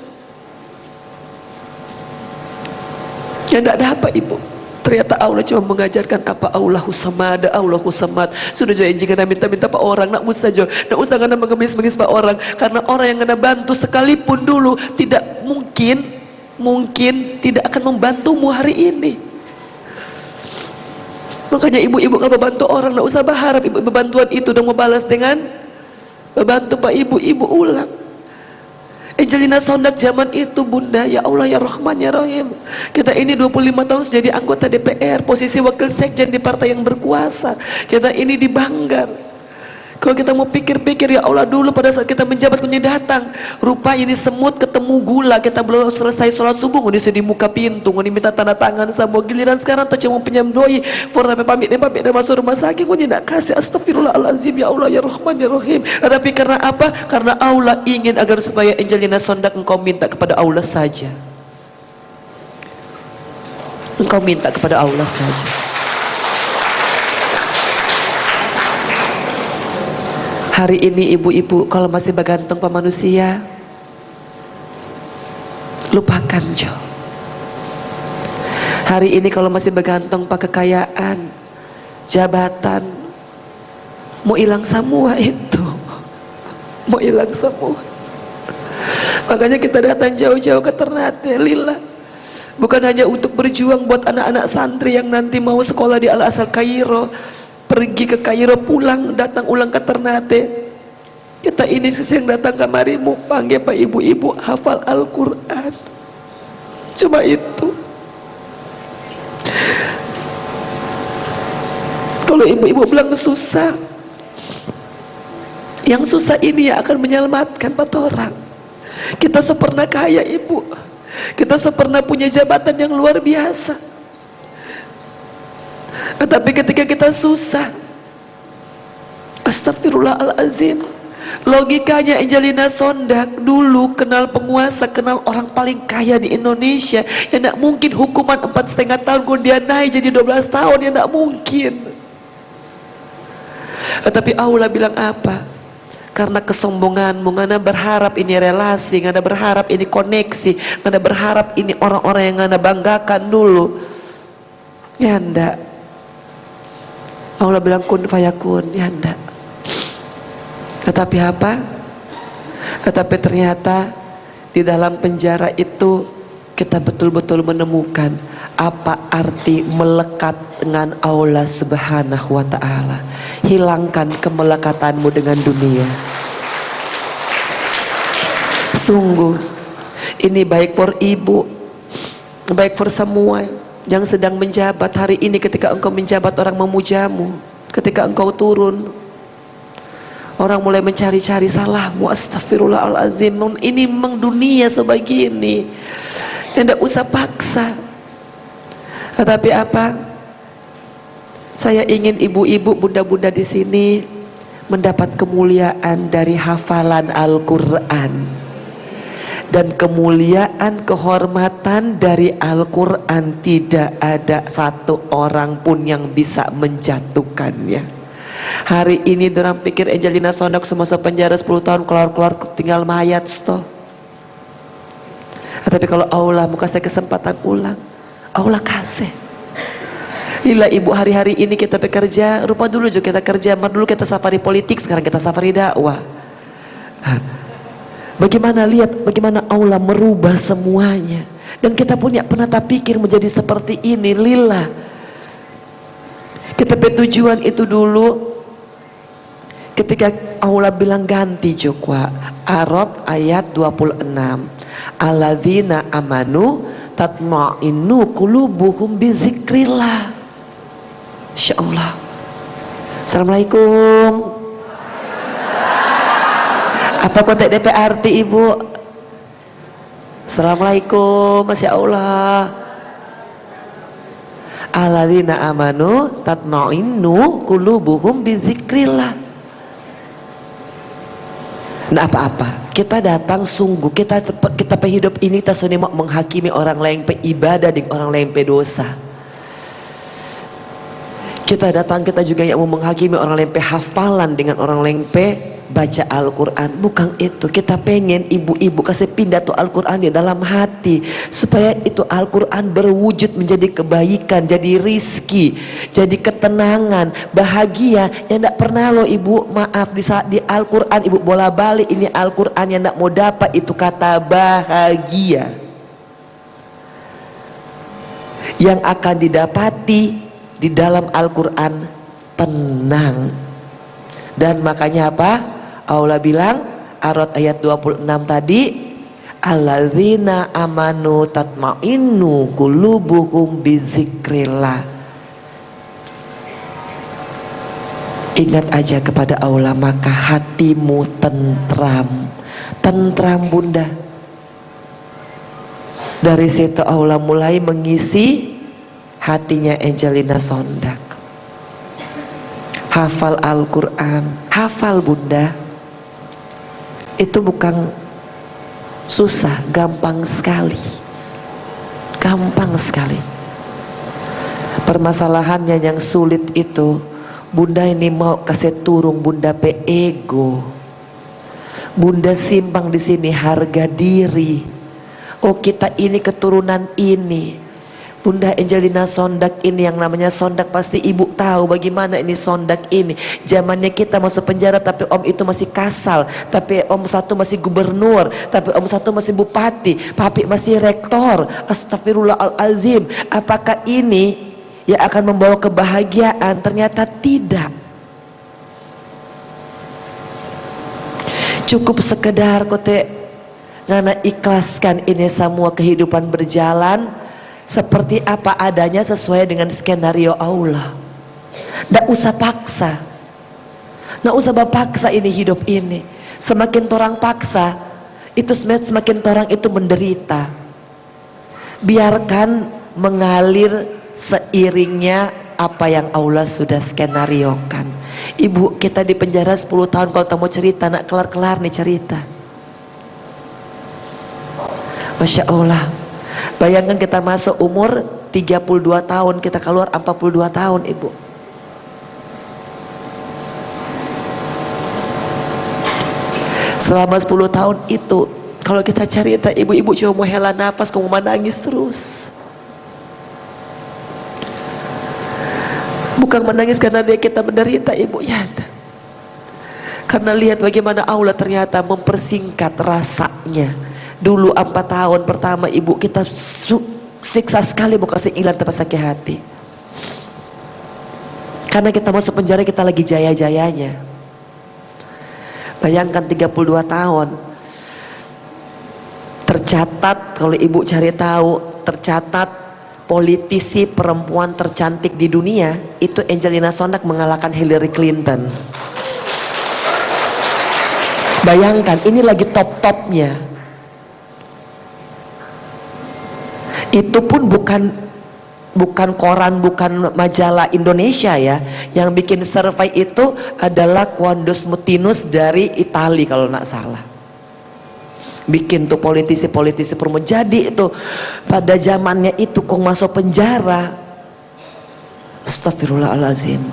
Yang tidak ada apa ibu. Ternyata Allah cuma mengajarkan apa? Allahu samad, Allahu samad. Sudah jadi jangan minta-minta pak orang, nak usah jo, nak usah kena mengemis-mengemis pak orang. Karena orang yang kena bantu sekalipun dulu tidak mungkin tidak akan membantumu hari ini. Makanya ibu-ibu kalau membantu orang, nak usah berharap ibu bantuan itu dan membalas dengan membantu pak ibu ulang. Angelina Sondak zaman itu bunda, ya Allah ya Rahman ya Rahim. Kita ini 25 tahun jadi anggota DPR, posisi wakil sekjen di partai yang berkuasa. Kita ini dibanggar. Kalau kita mau pikir-pikir, ya Allah dulu pada saat kita menjabat kunci datang, rupa ini semut ketemu gula, kita belum selesai sholat subuh, ini di muka pintu, ini minta tanda tangan sama giliran sekarang tak cuma pinjam doi, for sampai pamit dan masuk rumah sakit, kunci tidak kasih, astagfirullahaladzim, ya Allah ya Rahman ya Rahim. Tapi karena apa? Karena Allah ingin agar supaya Angelina Sondak engkau minta kepada Allah saja. Engkau minta kepada Allah saja. Hari ini ibu-ibu kalau masih bergantung pada manusia, lupakan Jo. Hari ini kalau masih bergantung pada kekayaan, jabatan, mau hilang semua itu. Mau hilang semua. Makanya kita datang jauh-jauh ke Ternate, lillah. Bukan hanya untuk berjuang buat anak-anak santri yang nanti mau sekolah di Al-Azhar Kairo, pergi ke Kairo, pulang, datang ulang ke Ternate. Kita ini yang datang kemari mau panggil pak ibu-ibu hafal Al-Quran. Cuma itu. Kalau ibu-ibu bilang susah, yang susah ini yang akan menyelamatkan orang. Kita sepernah kaya ibu, kita sepernah punya jabatan yang luar biasa. Tapi ketika kita susah, astagfirullahaladzim, logikanya Angelina Sondak dulu kenal penguasa, kenal orang paling kaya di Indonesia, ya tidak mungkin hukuman 4,5 tahun kemudian naik jadi 12 tahun, ya tidak mungkin. Tapi Allah bilang apa? Karena kesombonganmu, ngana berharap ini relasi, ngana berharap ini koneksi, ngana berharap ini orang-orang yang ngana banggakan dulu, ya ndak. Allah bilang kun fayakun, ya enggak. Tetapi apa? Tetapi ternyata di dalam penjara itu kita betul-betul menemukan apa arti melekat dengan Allah Subhanahu wa ta'ala. Hilangkan kemelekatanmu dengan dunia. Sungguh ini baik for ibu, baik for semua yang sedang menjabat hari ini. Ketika engkau menjabat orang memujamu, ketika engkau turun orang mulai mencari-cari salahmu, astagfirullahaladzim. Ini memang dunia sebegini, tidak usah paksa. Tetapi apa? Saya ingin ibu-ibu, bunda-bunda di sini mendapat kemuliaan dari hafalan Al-Quran. Dan kemuliaan, kehormatan dari Al-Quran tidak ada satu orang pun yang bisa menjatuhkannya. Hari ini dorang pikir Angelina Sondak semasa penjara 10 tahun keluar-keluar tinggal mayat toh. Tapi kalau Allah mau kasih kesempatan ulang, Allah kasih. Inilah ibu, hari-hari ini kita bekerja, rupa dulu juga kita kerja, dulu kita safari politik, sekarang kita safari dakwah. Bagaimana lihat bagaimana Allah merubah semuanya. Dan kita punya penata pikir menjadi seperti ini, lillah. Kita tujuan itu dulu ketika Allah bilang ganti Jokwa, Arad ayat 26. Alladzina amanu tatma'innu qulubuhum bizikrillah. Insyaallah. Assalamualaikum. Apa konteks DPRT ibu? Assalamualaikum. Masya Allah. Alladzina amanu tatma'innu qulubuhum bizikrillah. Nah apa-apa, kita datang sungguh, kita hidup ini kita suni mau menghakimi orang lain pe ibadah dengan orang lain pe dosa. Kita datang, kita juga yang mau menghakimi orang lain pe hafalan dengan orang lain pe baca Al-Quran. Bukan itu, kita pengen ibu-ibu kasih pindah tuh Al-Quran di dalam hati, supaya itu Al-Quran berwujud menjadi kebaikan, jadi rizki, jadi ketenangan, bahagia. Yang tidak pernah loh ibu, maaf, di Al-Quran ibu bola balik, ini Al-Quran yang tidak mau dapat itu kata bahagia. Yang akan didapati di dalam Al-Quran tenang. Dan makanya apa? Allah bilang Arad ayat 26 tadi, alladzina amanu tatma'innu qulubuhum bizikrillah. Ingat aja kepada Allah, maka hatimu tentram. Tentram bunda. Dari situ Allah mulai mengisi hatinya Angelina Sondak. Hafal Al-Quran, hafal bunda. Itu bukan susah, gampang sekali. Gampang sekali. Permasalahannya yang sulit itu, bunda ini mau kasih turun bunda pe ego. Bunda simpang di sini harga diri. Oh kita ini keturunan ini. Bunda Angelina Sondak ini yang namanya Sondak, pasti ibu tahu bagaimana ini Sondak ini. Zamannya kita masuk penjara tapi om itu masih kasal, tapi om satu masih gubernur, tapi om satu masih bupati, papi masih rektor. Astagfirullahalazim. Apakah ini yang akan membawa kebahagiaan? Ternyata tidak. Cukup sekedar kote ngana ikhlaskan ini semua, kehidupan berjalan seperti apa adanya sesuai dengan skenario Allah. Nggak usah paksa. Nggak usah paksa ini hidup ini. Semakin orang paksa, itu semakin orang itu menderita. Biarkan mengalir seiringnya apa yang Allah sudah skenariokan. Ibu, kita di penjara 10 tahun, kalau kamu cerita, nak kelar-kelar nih cerita. Masya Allah. Bayangkan kita masuk umur 32 tahun, kita keluar 42 tahun ibu. Selama 10 tahun itu, kalau kita cerita, ibu-ibu cuma mau hela nafas, kamu mau nangis terus. Bukan menangis karena dia kita menderita ibu, ya. Karena lihat bagaimana Allah ternyata mempersingkat rasanya. Dulu 4 tahun pertama ibu kita siksa sekali, mau kasih ilan tanpa sakit hati. Karena kita masuk penjara kita lagi jaya-jayanya. Bayangkan 32 tahun. Tercatat, kalau ibu cari tahu, tercatat politisi perempuan tercantik di dunia itu Angelina Sondak mengalahkan Hillary Clinton. Bayangkan, ini lagi top-topnya. Itu pun bukan koran, bukan majalah Indonesia ya. Yang bikin survei itu adalah Quandos Mutinus dari Italia kalau nggak salah. Bikin tuh politisi-politisi perempuan. Jadi itu pada zamannya itu kok masuk penjara. Astagfirullahaladzim.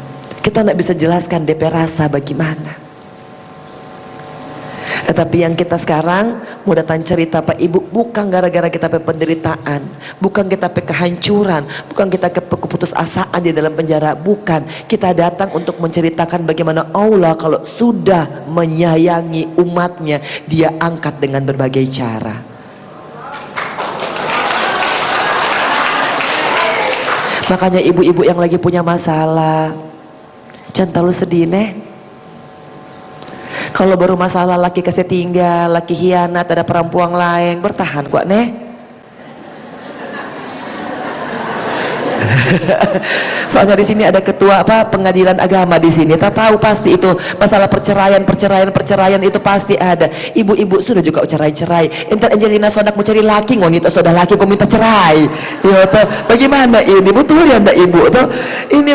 Kita tidak bisa jelaskan DP rasa bagaimana. Tetapi yang kita sekarang mau datang cerita Pak Ibu, bukan gara-gara kita pe penderitaan, bukan kita pe kehancuran, bukan kita ke keputusasaan di dalam penjara, bukan. Kita datang untuk menceritakan bagaimana Allah kalau sudah menyayangi umatnya, dia angkat dengan berbagai cara. Makanya ibu-ibu yang lagi punya masalah, jangan terlalu sedih nih. Kalau baru masalah laki kasih tinggal, laki hianat, ada perempuan lain, bertahan kok nih. Soalnya di sini ada ketua pengadilan agama di sini. Tak tahu pasti itu masalah perceraian itu pasti ada. Ibu-ibu sudah juga cerai-cerai. Entar Angelina Sondak mau cari laki, ngonito sudah laki kok minta cerai. Ya toh, bagaimana ini? Betul ya ndak ibu toh? Ini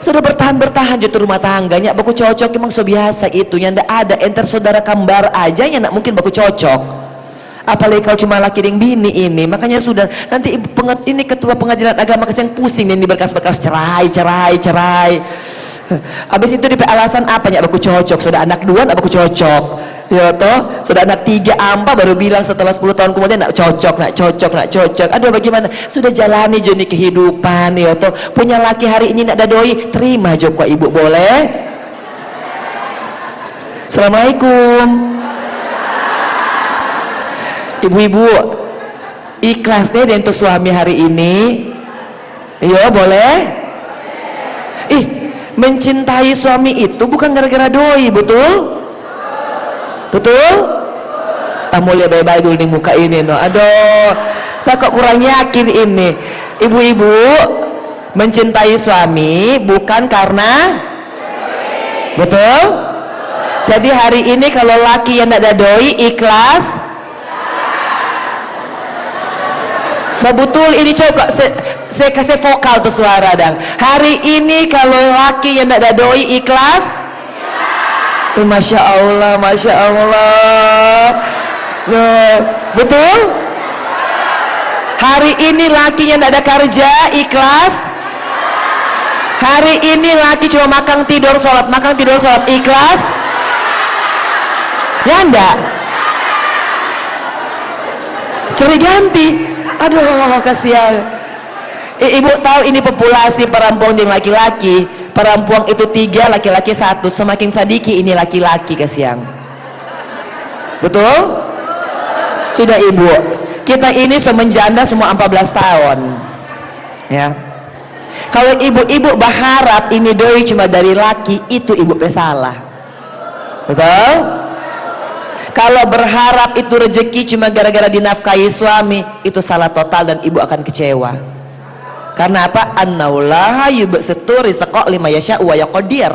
sudah bertahan justru rumah tangganya baku cocok emang so biasa itu yang ndak ada. Entar saudara kembar aja yang ndak mungkin baku cocok. Apalagi kalau cuma laki dan bini ini, makanya sudah nanti ini ketua pengadilan agama yang pusing yang berkas-berkas cerai. Habis itu di alasan apa ya baku cocok, sudah anak 2 nak baku cocok. Ya toh, sudah anak 3 ampa baru bilang setelah 10 tahun kemudian nak cocok. Aduh bagaimana? Sudah jalani joni kehidupan ya toh. Punya laki hari ini nak dadoi, terima joko ibu boleh. Assalamualaikum. Ibu-ibu ikhlas deh untuk suami hari ini. Iya boleh. Mencintai suami itu bukan gara-gara doi, betul? Betul? Tamu lihat baik-baik dulu di muka ini no. Aduh, tak kok kurang yakin ini. Ibu-ibu mencintai suami bukan karena betul? Jadi hari ini kalau laki yang tidak ada doi ikhlas. Nah betul ini coba saya kasih vokal tuh suara dang. Hari ini kalau laki yang tidak ada doi ikhlas. Masya Allah. Nah, betul? Hari ini laki yang tidak ada kerja ikhlas. Hari ini laki cuma makan tidur sholat ikhlas. Ya enggak? Cari ganti. Aduh kasihan. Ibu tahu ini populasi perempuan yang laki-laki. Perempuan itu 3, laki-laki 1. Semakin sadiki ini laki-laki kasihan. Betul? Sudah ibu. Kita ini semenjanda semua 14 tahun. Ya. Kalau ibu-ibu berharap ini doi cuma dari laki, itu ibu pesalah. Betul? Kalau berharap itu rezeki cuma gara-gara dinafkahi suami, itu salah total dan ibu akan kecewa. Karena apa? Annaullaha yubsutu rizqa liman yasha'u wa yaqdir.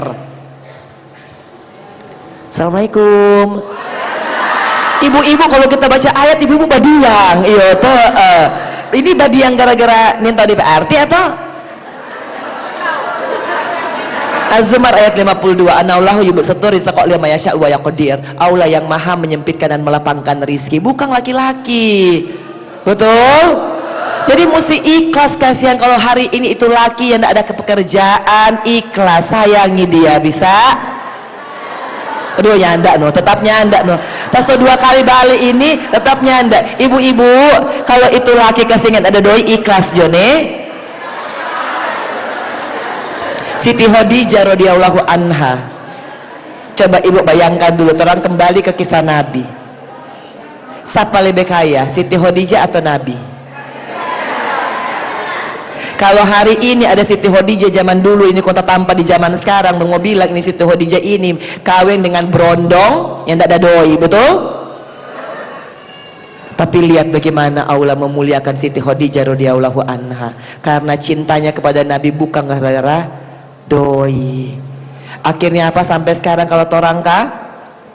Assalamualaikum. Ibu-ibu kalau kita baca ayat ibu-ibu badiang. Iya toh. Ini badiang gara-gara ninta di PRT atau? Az-Zumar ayat 52. Anallahu yubsutu rizqa liman yasha'u wa yaqdir. Allah yang maha menyempitkan dan melapangkan rizki, bukan laki-laki. Betul? Jadi mesti ikhlas kasihan kalau hari ini itu laki yang tidak ada pekerjaan, ikhlas sayangi dia bisa. Aduh nyanda no, tetap nyanda no. Pas 2 kali balik ini tetap nyanda. Ibu-ibu kalau itu laki kesingan ada doi ikhlas jone. Siti Khadijah radhiyallahu anha. Coba ibu bayangkan dulu, terang kembali ke kisah Nabi. Siapa lebih kaya, Siti Khadijah atau Nabi? Kalau hari ini ada Siti Khadijah zaman dulu ini kota tanpa di zaman sekarang, mau bilang ini Siti Khadijah ini kawin dengan berondong yang tidak ada doi, betul? Tapi lihat bagaimana Allah memuliakan Siti Khadijah radhiyallahu anha karena cintanya kepada Nabi bukan gara-gara doi. Akhirnya apa sampai sekarang kalau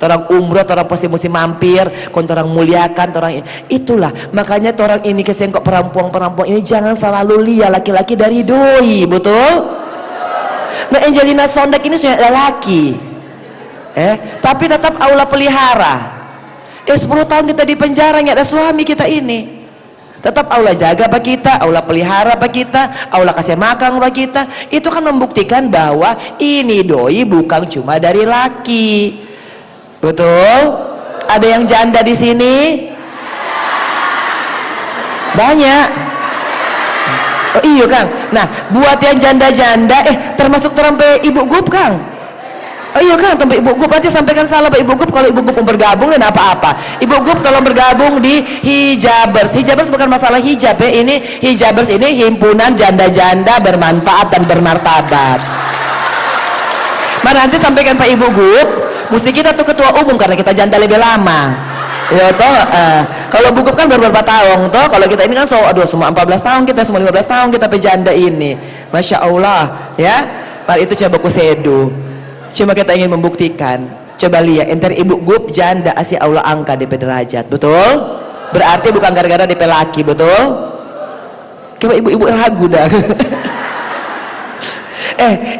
orang umroh, orang pasti mesti mampir, orang muliakan, orang itulah. Makanya orang ini kesengkok perempuan ini jangan selalu lihat laki-laki dari doi, betul? Nah Angelina Sondak ini sudah ada laki, tapi tetap Allah pelihara. 10 tahun kita di penjara nggak ada suami kita ini. Tetap Allah jaga apa kita, Allah pelihara apa kita, Allah kasih makan apa kita. Itu kan membuktikan bahwa ini doi bukan cuma dari laki. Betul? Ada yang janda di sini? Banyak. Oh iya Kang. Nah, buat yang janda-janda, termasuk terampe ibu gup Kang. Oh iya Kang, tempat Ibu Gup nanti sampaikan salam Pak Ibu Gup kalau Ibu Gup mau bergabung dan apa-apa. Ibu Gup tolong bergabung di Hijabers. Hijabers bukan masalah hijab ya, ini Hijabers ini himpunan janda-janda bermanfaat dan bermartabat. Mari nanti sampaikan Pak Ibu Gup, mesti kita tuh ketua umum karena kita janda lebih lama. Ya toh, kalau Bu Gup kan baru berapa tahun toh, kalau kita ini kan semua 14 tahun kita, semua 15 tahun kita pejanda ini. Masya Allah ya. Mari itu coba ku sedu. Cuma kita ingin membuktikan. Coba lihat, enter Ibu Gup janda asih Allah angka DP derajat, betul? Berarti bukan gara-gara DP laki, betul? Coba ibu-ibu ragu dah.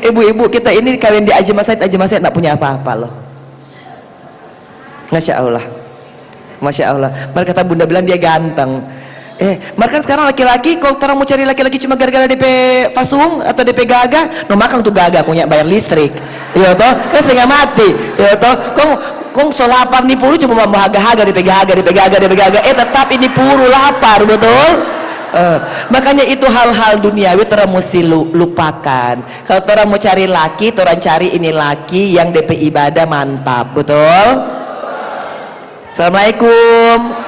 Ibu-ibu kita ini kawin di Haji Mas Said tak punya apa-apa loh. Masya Allah, Masya Allah. Mereka kata bunda bilang dia ganteng. Mereka kan sekarang laki-laki, kalau orang mau cari laki-laki cuma gara-gara DP fasung atau DP gagah, no makan tuh gagah punya bayar listrik, iya toh, kan setengah mati, iya toh, kong so lapar nih puru cuma mau haga-haga DP gagah, tetap ini puru lapar, betul? Makanya itu hal-hal duniawi orang mesti lupakan. Kalau orang mau cari laki, orang cari ini laki yang DP ibadah mantap, betul? Assalamualaikum.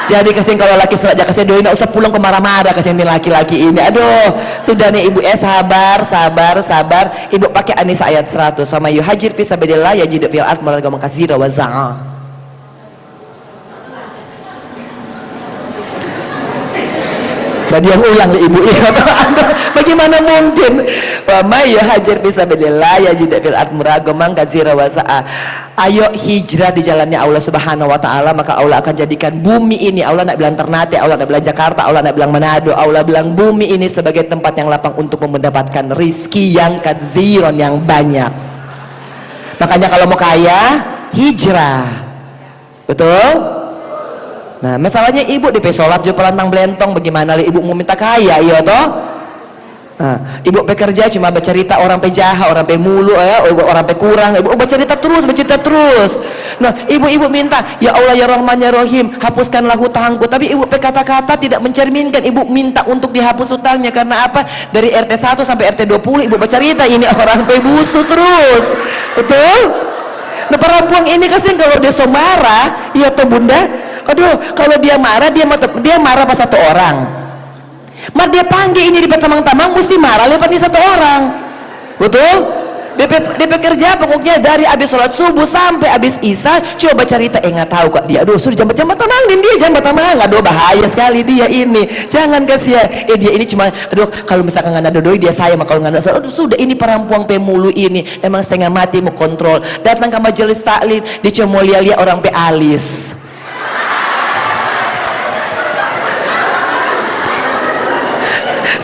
Jadi kasih kalau laki sholat kasih doi nggak usah pulang ke marah-marah kasih ini laki-laki ini. Aduh, sudah nih ibu sabar. Ibu pakai An-Nisa ayat 100. Sama yuhajir fi sabilillah yajidu fil ard maragam katsira wa za'a. Tadi yang ulang nih ibu. Bagaimana mungkin? Wa may yuhajir fi sabilillah yajidu fil ard maragam katsira wa za'a. Ayo hijrah di jalannya Allah Subhanahu wa taala, maka Allah akan jadikan bumi ini, Allah nak bilang Ternate, Allah nak bilang Jakarta, Allah nak bilang Manado, Allah bilang bumi ini sebagai tempat yang lapang untuk mendapatkan rizki yang katsiron, yang banyak. Makanya kalau mau kaya, hijrah. Betul? Nah, masalahnya ibu di sholat juga pelantang belentong, bagaimana ibu mau minta kaya, iya toh? Nah, ibu bekerja cuma bercerita orang pe jahat, orang pe mulu, orang pe kurang, ibu bercerita terus. Nah, ibu minta, ya Allah ya Rahman ya Rahim, hapuskanlah hutangku. Tapi ibu pe kata-kata tidak mencerminkan, ibu minta untuk dihapus hutangnya. Karena apa? Dari RT 1 sampai RT 20 ibu bercerita ini orang pe busu terus, betul? Nah, perempuan ini kasihan kalau dia marah, iya toh bunda. Aduh, kalau dia marah pas satu orang. Mar dia panggil ini di tamang-tamang mesti marah lepas ini satu orang, betul? DP kerja pokoknya dari habis sholat subuh sampai habis isya coba cerita, nggak tahu kok dia, aduh sudah jambat tamang dan dia jambat tamang, aduh bahaya sekali dia ini, jangan kasihan, dia ini cuma, aduh kalau misalkan nggak ada doi dia sayang, kalau nggak ada, aduh sudah ini perempuan pemulu ini emang setengah mati mau kontrol, datang ke majelis taklim dia cuma lihat orang pe alis.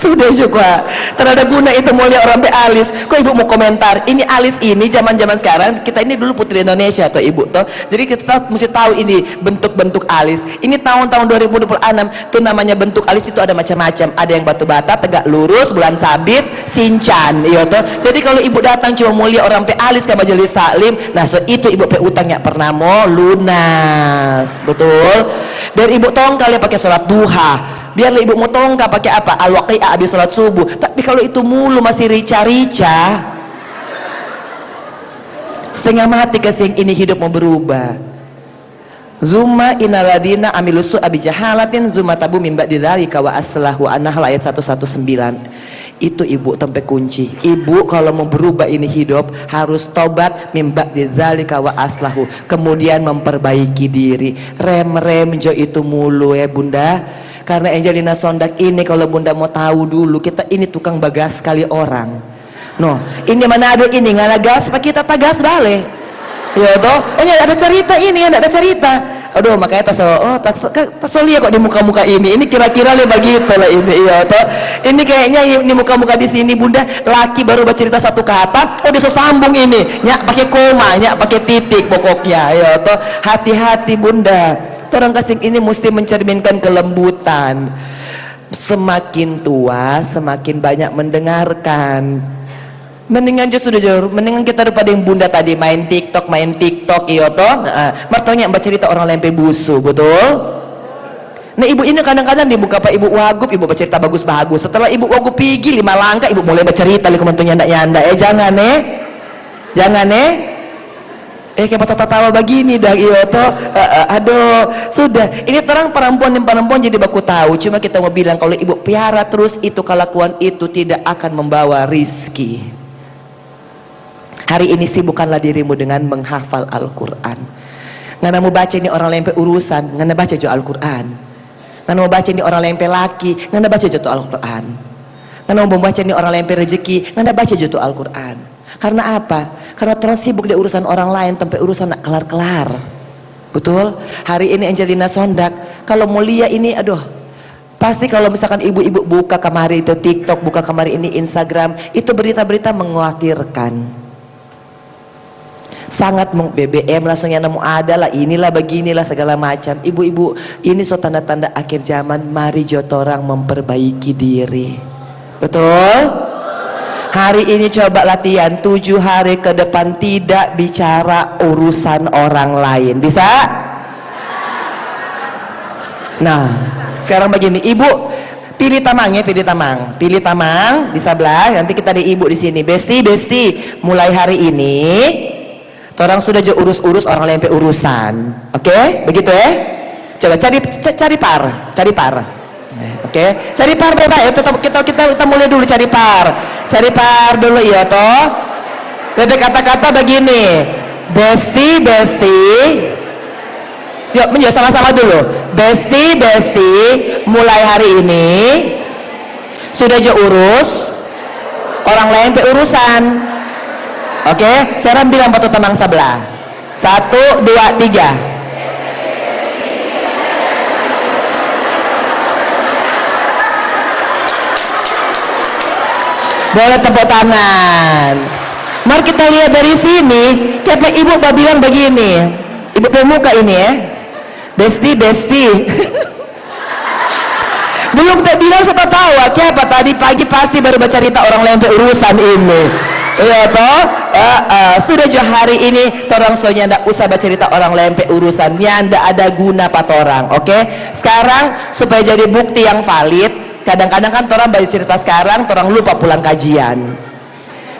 Sudah juga terada guna itu mulia orang be alis. Kok ibu mau komentar ini alis ini zaman sekarang, kita ini dulu putri Indonesia atau ibu toh, jadi kita mesti tahu ini bentuk alis ini tahun 2026 tuh namanya bentuk alis itu ada macam-macam, ada yang batu bata tegak lurus bulan sabit sincan, iya toh. Jadi kalau ibu datang cuma mulia orang pe alis ke majelis taklim, nah so itu ibu pe utang nggak pernah mau lunas, betul? Biar ibu tongkal ya pakai sholat duha, biarlah ibu mau tongkal pakai apa, al-waqi'ah habis sholat subuh. Tapi kalau itu mulu masih rica-rica, setengah mati kesing ini hidup mau berubah. Zumma inaladina amilusu abijahalatin zumma tabu mimba didzalika wa aslahu an-nahl ayat 119. Itu ibu tempe kunci. Ibu kalau mau berubah ini hidup harus tobat mimba didzalika wa aslahu, kemudian memperbaiki diri. Rem jo itu mulu ya bunda. Karena Angelina Sondak ini kalau bunda mau tahu dulu, kita ini tukang bagas sekali orang. No, ini Manado ini nggak gas, pak kita tagas balik. Ya toh, oh ya ada cerita ini, ada cerita. Aduh makanya tasolia kok di muka-muka ini kira-kira le begitu lah ini, ya toh. Ini kayaknya ini muka-muka di sini bunda, laki baru bercerita satu kata, oh bisa sambung ini, nyak pakai koma, nyak pakai titik pokoknya, ya toh. Hati-hati bunda. Orang kasih ini mesti mencerminkan kelembutan. Semakin tua semakin banyak mendengarkan. Mendingan sudah jauh, mendingan kita daripada yang bunda tadi main TikTok iya toh. Mertonya mbak cerita orang lempe busu, betul? Nah ibu ini kadang-kadang dibuka pak ibu Wagub, ibu bercerita bagus-bagus. Setelah ibu Wagub pergi 5 langkah, ibu mulai bercerita lihat kementunya nyanda-nyanda. Jangan kayak tawa begini dah iyo toh. Aduh sudah ini terang perempuan jadi baku tahu. Cuma kita mau bilang kalau ibu piara terus itu kelakuan itu tidak akan membawa rizki. Hari ini sibukkanlah dirimu dengan menghafal Al-Quran. Ngana mau baca ini orang lempe urusan, ngana baca jo Al-Quran. Ngana mau baca ini orang lempe laki, ngana baca jo Al-Quran. Ngana mau baca ini orang lempe rezeki, ngana baca jo Al-Quran. Karena apa? Karena terus sibuk di urusan orang lain sampai urusan nak kelar-kelar. Betul? Hari ini Angelina Sondak kalau mulia ini aduh, pasti kalau misalkan ibu-ibu buka kemari itu TikTok, buka kemari ini Instagram, itu berita-berita mengkhawatirkan. Sangat BBM langsungnya nemu adalah inilah beginilah segala macam. Ibu-ibu ini so tanda-tanda akhir zaman. Mari jotorang memperbaiki diri. Betul? Hari ini coba latihan 7 hari ke depan tidak bicara urusan orang lain. Bisa? Nah sekarang begini ibu, pilih tamang pilih tamang di sebelah. Nanti kita di ibu di sini. Besti mulai hari ini orang sudah urus orang lempe urusan. Oke? Begitu ya? Coba cari par. Oke? Cari par baik. Kita mulai dulu cari par dulu ya toh. Jadi kata-kata begini. Besti. Yuk menjadi sama-sama dulu. Besti mulai hari ini sudah urus orang lempe urusan. Oke, sekarang bilang batu tenang sebelah. 1, 2, 3. Boleh tepuk tangan. Mari kita lihat dari sini. Siapa ibu bilang begini. Ibu pemuka ini ya. Besti. Belum tak bilang siapa tahu. Siapa tadi pagi pasti baru bercerita orang lempe urusan ini. Iya toh, sudah jauh hari ini torang soalnya ndak usah bercerita orang lempe urusannya, ndak ada guna patorang. Oke? Sekarang supaya jadi bukti yang valid, kadang-kadang kan torang bercerita sekarang, torang lupa pulang kajian.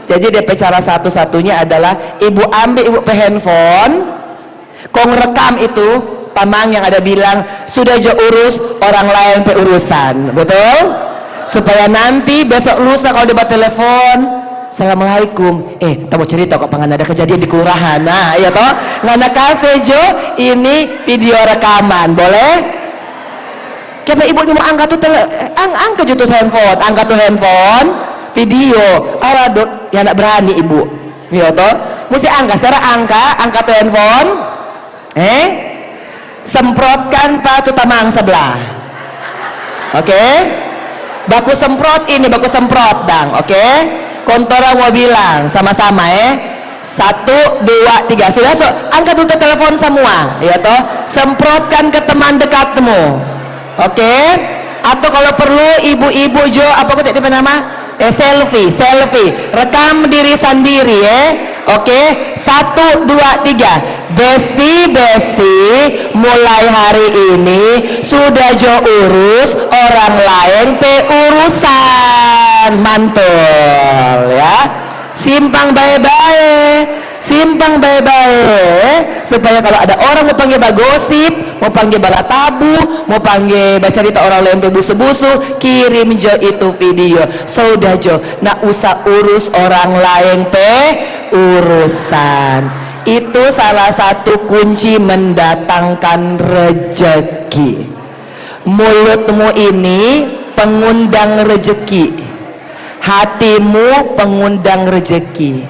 Jadi DP cara satu-satunya adalah ibu ambil ibu handphone, kong rekam itu pamang yang ada bilang sudah jauh urus orang lain pe urusan, betul? Supaya nanti besok lusa kalau debat telepon. Assalamualaikum, tamu cerita kok pengen ada kejadian di kelurahan. Nah iya toh ngana kasih jo ini video rekaman boleh. Siapa ibu ini mau angkat tuh angkat tuh handphone video ya nak berani ibu iya toh mesti angkat sekarang angkat tuh handphone semprotkan pak tuh tamang sebelah. Oke? Baku semprot dang. Oke? Kontora mau bilang sama-sama 1, 2, 3 sudah angkat untuk telepon semua ya toh semprotkan ke teman dekatmu. Oke? Atau kalau perlu ibu-ibu jo apa kok tidak nama selfie rekam diri sendiri ya. Oke? 1, 2, 3 besti mulai hari ini sudah jo urus orang lain pe urusan mantul ya. Simpang baik-baik supaya kalau ada orang mau panggil bagosip, mau panggil bala tabu, mau panggil baca cerita orang lempe busu-busu, kirim jo itu video sudah jo nak usah urus orang lain pe urusan. Itu salah satu kunci mendatangkan rejeki. Mulutmu ini pengundang rejeki, hatimu pengundang rejeki.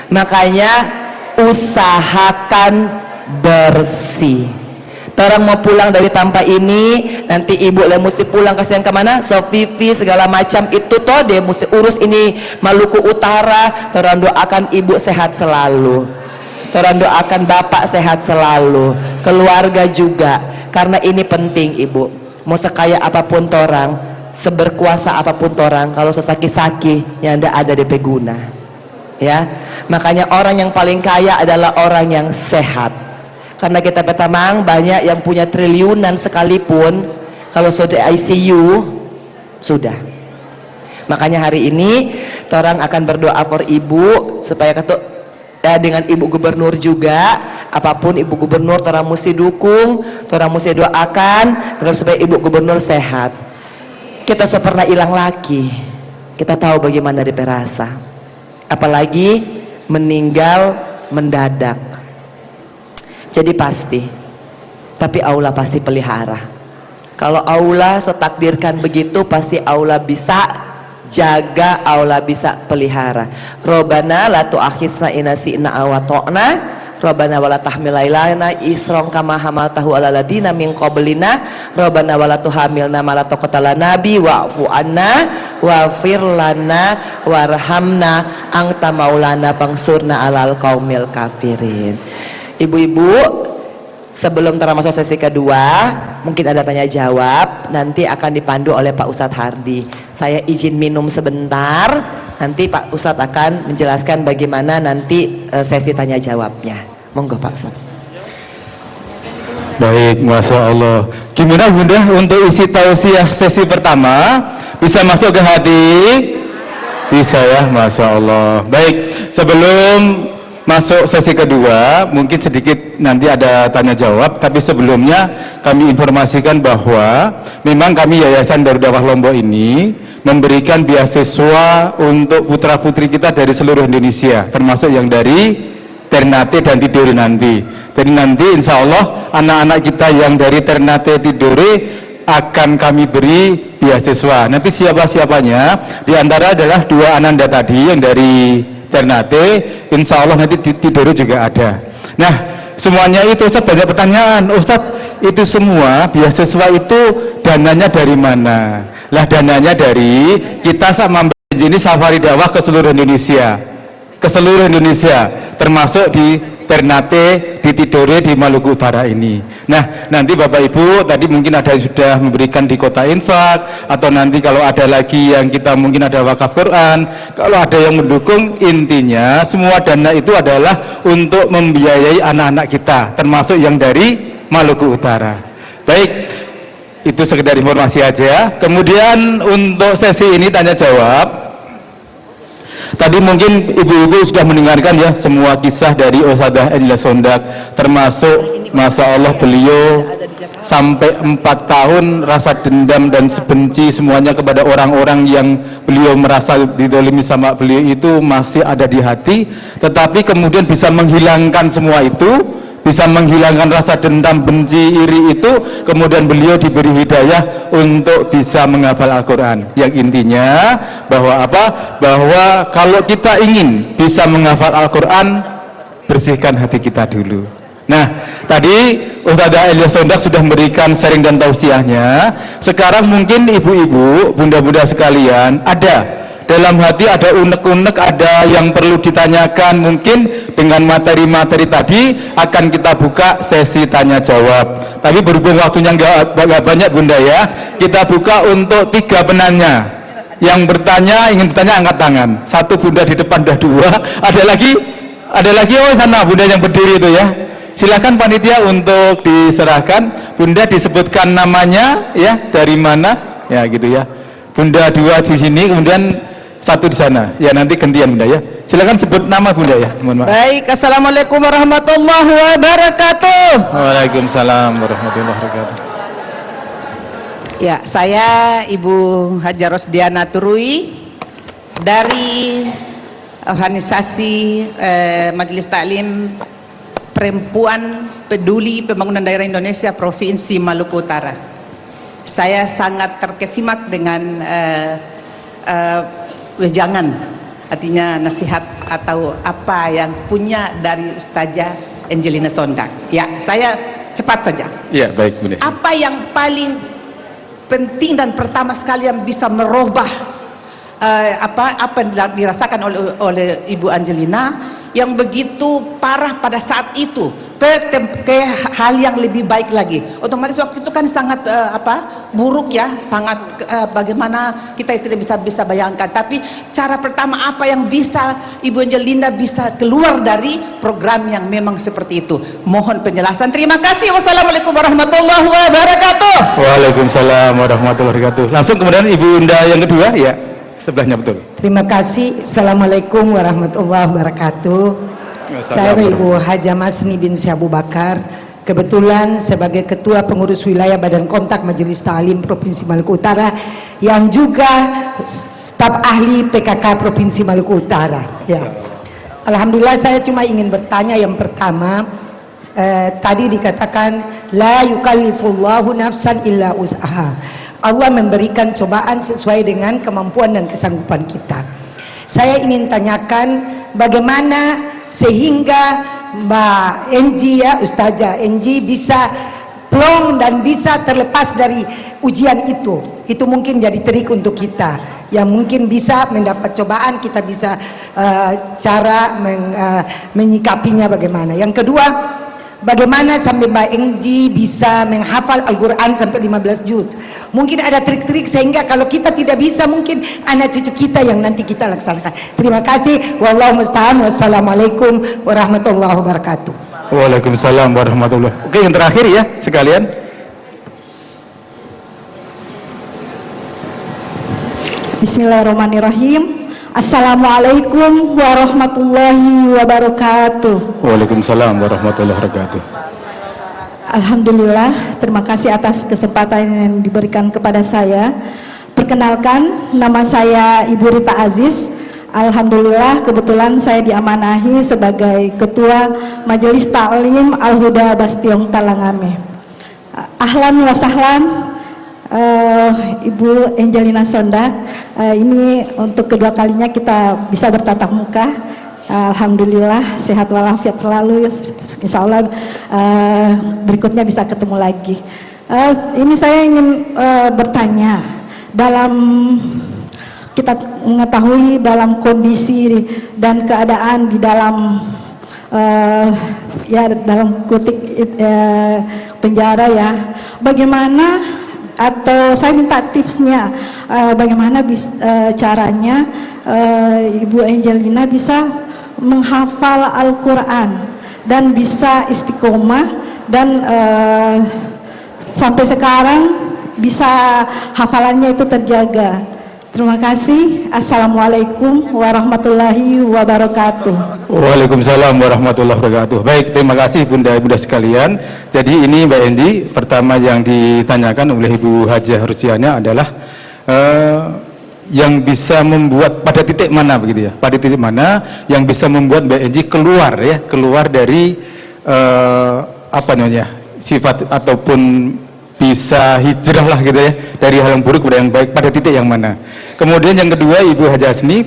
Makanya usahakan bersih. Orang mau pulang dari tanpa ini, nanti ibu lah mesti pulang kasihan kemana? Pipi segala macam itu toh dia mesti urus ini Maluku Utara. Orang doakan ibu sehat selalu. Orang doakan bapak sehat selalu, keluarga juga. Karena ini penting Ibu. Mau sekaya apapun torang, seberkuasa apapun torang, kalau sesaki-saki yang ada DP guna. Ya, makanya orang yang paling kaya adalah orang yang sehat. Karena kita petamang banyak yang punya triliunan sekalipun, kalau sudah ICU sudah. Makanya hari ini orang akan berdoa for Ibu supaya dengan Ibu Gubernur juga, apapun Ibu Gubernur orang mesti dukung, orang mesti doakan agar supaya Ibu Gubernur sehat. Kita pernah hilang lagi, kita tahu bagaimana diperasa, apalagi meninggal mendadak. Jadi pasti, tapi Allah pasti pelihara. Kalau Allah setakdirkan begitu, pasti Allah bisa jaga, Allah bisa pelihara. Robbana la tu'akhidna in nasi'na aw ata'na, Robbana wala tahmilailana isron kama hamaltahu ala ladina min qablina, Robbana wala tuhamilna ma la taqata lana bi wa'fu anna wa'fir lana warhamna anta maulana pangsurna alal qaumil kafirin. Ibu-ibu, sebelum masuk sesi kedua, mungkin ada tanya jawab, nanti akan dipandu oleh Pak Ustadz Hardi. Saya izin minum sebentar, nanti Pak Ustadz akan menjelaskan bagaimana nanti sesi tanya jawabnya. Monggo Pak Ustadz. Baik, Masya Allah. Gimana Bunda untuk isi tausiah sesi pertama? Bisa masuk ke hati? Bisa ya, Masya Allah. Baik, sebelum masuk sesi kedua, mungkin sedikit nanti ada tanya jawab, tapi sebelumnya kami informasikan bahwa memang kami Yayasan Darul Dakwah Lombok ini memberikan beasiswa untuk putra putri kita dari seluruh Indonesia, termasuk yang dari Ternate dan Tidore nanti. Jadi nanti insya Allah anak-anak kita yang dari Ternate Tidore akan kami beri beasiswa. Nanti siapa-siapanya di antara adalah dua ananda tadi yang dari Ternate, insya Allah nanti di Tidore juga ada. Nah, semuanya itu Ustadz banyak pertanyaan. Ustadz, itu semua beasiswa itu dananya dari mana? Lah dananya dari kita sama ini safari dakwah ke seluruh Indonesia, termasuk di Ternate, di Tidore, di Maluku Utara ini. Nah, nanti Bapak Ibu tadi mungkin ada yang sudah memberikan di Kota Infak, atau nanti kalau ada lagi yang kita mungkin ada wakaf Quran, kalau ada yang mendukung, intinya semua dana itu adalah untuk membiayai anak-anak kita, termasuk yang dari Maluku Utara. Baik, itu sekedar informasi aja. Kemudian untuk sesi ini tanya jawab, tadi mungkin ibu-ibu sudah mendengarkan ya semua kisah dari Ustadzah Ella Sondak, termasuk Masya Allah beliau sampai 4 tahun rasa dendam dan sebenci semuanya kepada orang-orang yang beliau merasa didolimi sama beliau itu masih ada di hati, tetapi kemudian bisa menghilangkan semua itu, bisa menghilangkan rasa dendam, benci, iri itu, kemudian beliau diberi hidayah untuk bisa menghafal Al-Quran. Yang intinya bahwa apa? Bahwa kalau kita ingin bisa menghafal Al-Quran, bersihkan hati kita dulu. Nah, tadi Ustadzah Ella Sondak sudah memberikan sharing dan tausiahnya. Sekarang mungkin ibu-ibu, bunda-bunda sekalian, ada dalam hati ada unek-unek, ada yang perlu ditanyakan, mungkin dengan materi-materi tadi akan kita buka sesi tanya jawab. Tapi berhubung waktunya nggak banyak Bunda ya, kita buka untuk 3 penanya. Yang bertanya, ingin bertanya angkat tangan. 1 Bunda di depan, udah 2. Ada lagi oh sana Bunda yang berdiri itu ya. Silakan panitia untuk diserahkan. Bunda disebutkan namanya ya, dari mana ya gitu ya. Bunda 2 di sini, kemudian 1 di sana. Ya nanti gantian Bunda ya. Silakan sebut nama Bunda ya. Mohon maaf. Baik, assalamualaikum warahmatullahi wabarakatuh. Waalaikumsalam warahmatullahi wabarakatuh. Ya, saya Ibu Hajar Rosdiana Turui dari organisasi Majelis Taklim Perempuan Peduli Pembangunan Daerah Indonesia Provinsi Maluku Utara. Saya sangat terkesimak dengan wejangan, artinya nasihat atau apa yang punya dari Ustazah Angelina Sondak. Ya, saya cepat saja. Ya, baik Bunda. Apa yang paling penting dan pertama sekali yang bisa merubah apa yang dirasakan oleh Ibu Angelina yang begitu parah pada saat itu, ke hal yang lebih baik lagi. Otomatis waktu itu kan sangat buruk ya, sangat bagaimana kita tidak bisa bayangkan. Tapi cara pertama apa yang bisa Ibu Angelina bisa keluar dari program yang memang seperti itu? Mohon penjelasan. Terima kasih. Wassalamualaikum warahmatullahi wabarakatuh. Waalaikumsalam warahmatullahi wabarakatuh. Langsung kemudian Ibu Unda yang kedua ya, sebelahnya betul. Terima kasih. Assalamualaikum warahmatullahi wabarakatuh. Saya Ibu Haja Masni bin Abu Bakar, kebetulan sebagai Ketua Pengurus Wilayah Badan Kontak Majelis Ta'lim Provinsi Maluku Utara yang juga staf ahli PKK Provinsi Maluku Utara ya. Alhamdulillah, saya cuma ingin bertanya yang pertama, tadi dikatakan la yukallifullahu nafsan illa usaha. Allah memberikan cobaan sesuai dengan kemampuan dan kesanggupan kita. Saya ingin tanyakan bagaimana sehingga Mbak Enji ya, Ustazah Enji bisa plong dan bisa terlepas dari ujian itu. Itu mungkin jadi trik untuk kita yang mungkin bisa mendapat cobaan, kita bisa cara menyikapinya bagaimana. Yang kedua, bagaimana sampai Mbak Enji bisa menghafal Al-Quran sampai 15 juz. Mungkin ada trik-trik sehingga kalau kita tidak bisa, mungkin anak cucu kita yang nanti kita laksanakan. Terima kasih. Wallahu musta'an. Wassalamualaikum warahmatullahi wabarakatuh. Waalaikumsalam warahmatullahi. Oke, yang terakhir ya sekalian. Bismillahirrahmanirrahim. Assalamualaikum warahmatullahi wabarakatuh. Waalaikumsalam warahmatullahi wabarakatuh. Alhamdulillah, terima kasih atas kesempatan yang diberikan kepada saya. Perkenalkan, nama saya Ibu Rita Aziz. Alhamdulillah, kebetulan saya diamanahi sebagai Ketua Majelis Ta'lim Al-Huda Bastion Talangame. Ahlan wa sahlan, Ibu Angelina Sondak. Ini untuk kedua kalinya kita bisa bertatap muka. Alhamdulillah, sehat walafiat selalu. Insya Allah berikutnya bisa ketemu lagi. Ini saya ingin bertanya, dalam kita mengetahui dalam kondisi dan keadaan di dalam ya dalam kutik penjara ya, bagaimana atau saya minta tipsnya bagaimana caranya Ibu Angelina bisa menghafal Al-Quran dan bisa istiqomah dan sampai sekarang bisa hafalannya itu terjaga. Terima kasih. Assalamualaikum warahmatullahi wabarakatuh. Waalaikumsalam warahmatullahi wabarakatuh. Baik, terima kasih bunda-bunda sekalian. Jadi ini Mbak Endi, pertama yang ditanyakan oleh Ibu Hajah Rusiana adalah yang bisa membuat pada titik mana begitu ya, pada titik mana yang bisa membuat Mbak Enji keluar ya, keluar dari apa namanya, sifat ataupun bisa hijrah lah gitu ya, dari hal yang buruk kepada yang baik, pada titik yang mana. Kemudian yang kedua Ibu Haja Hasni,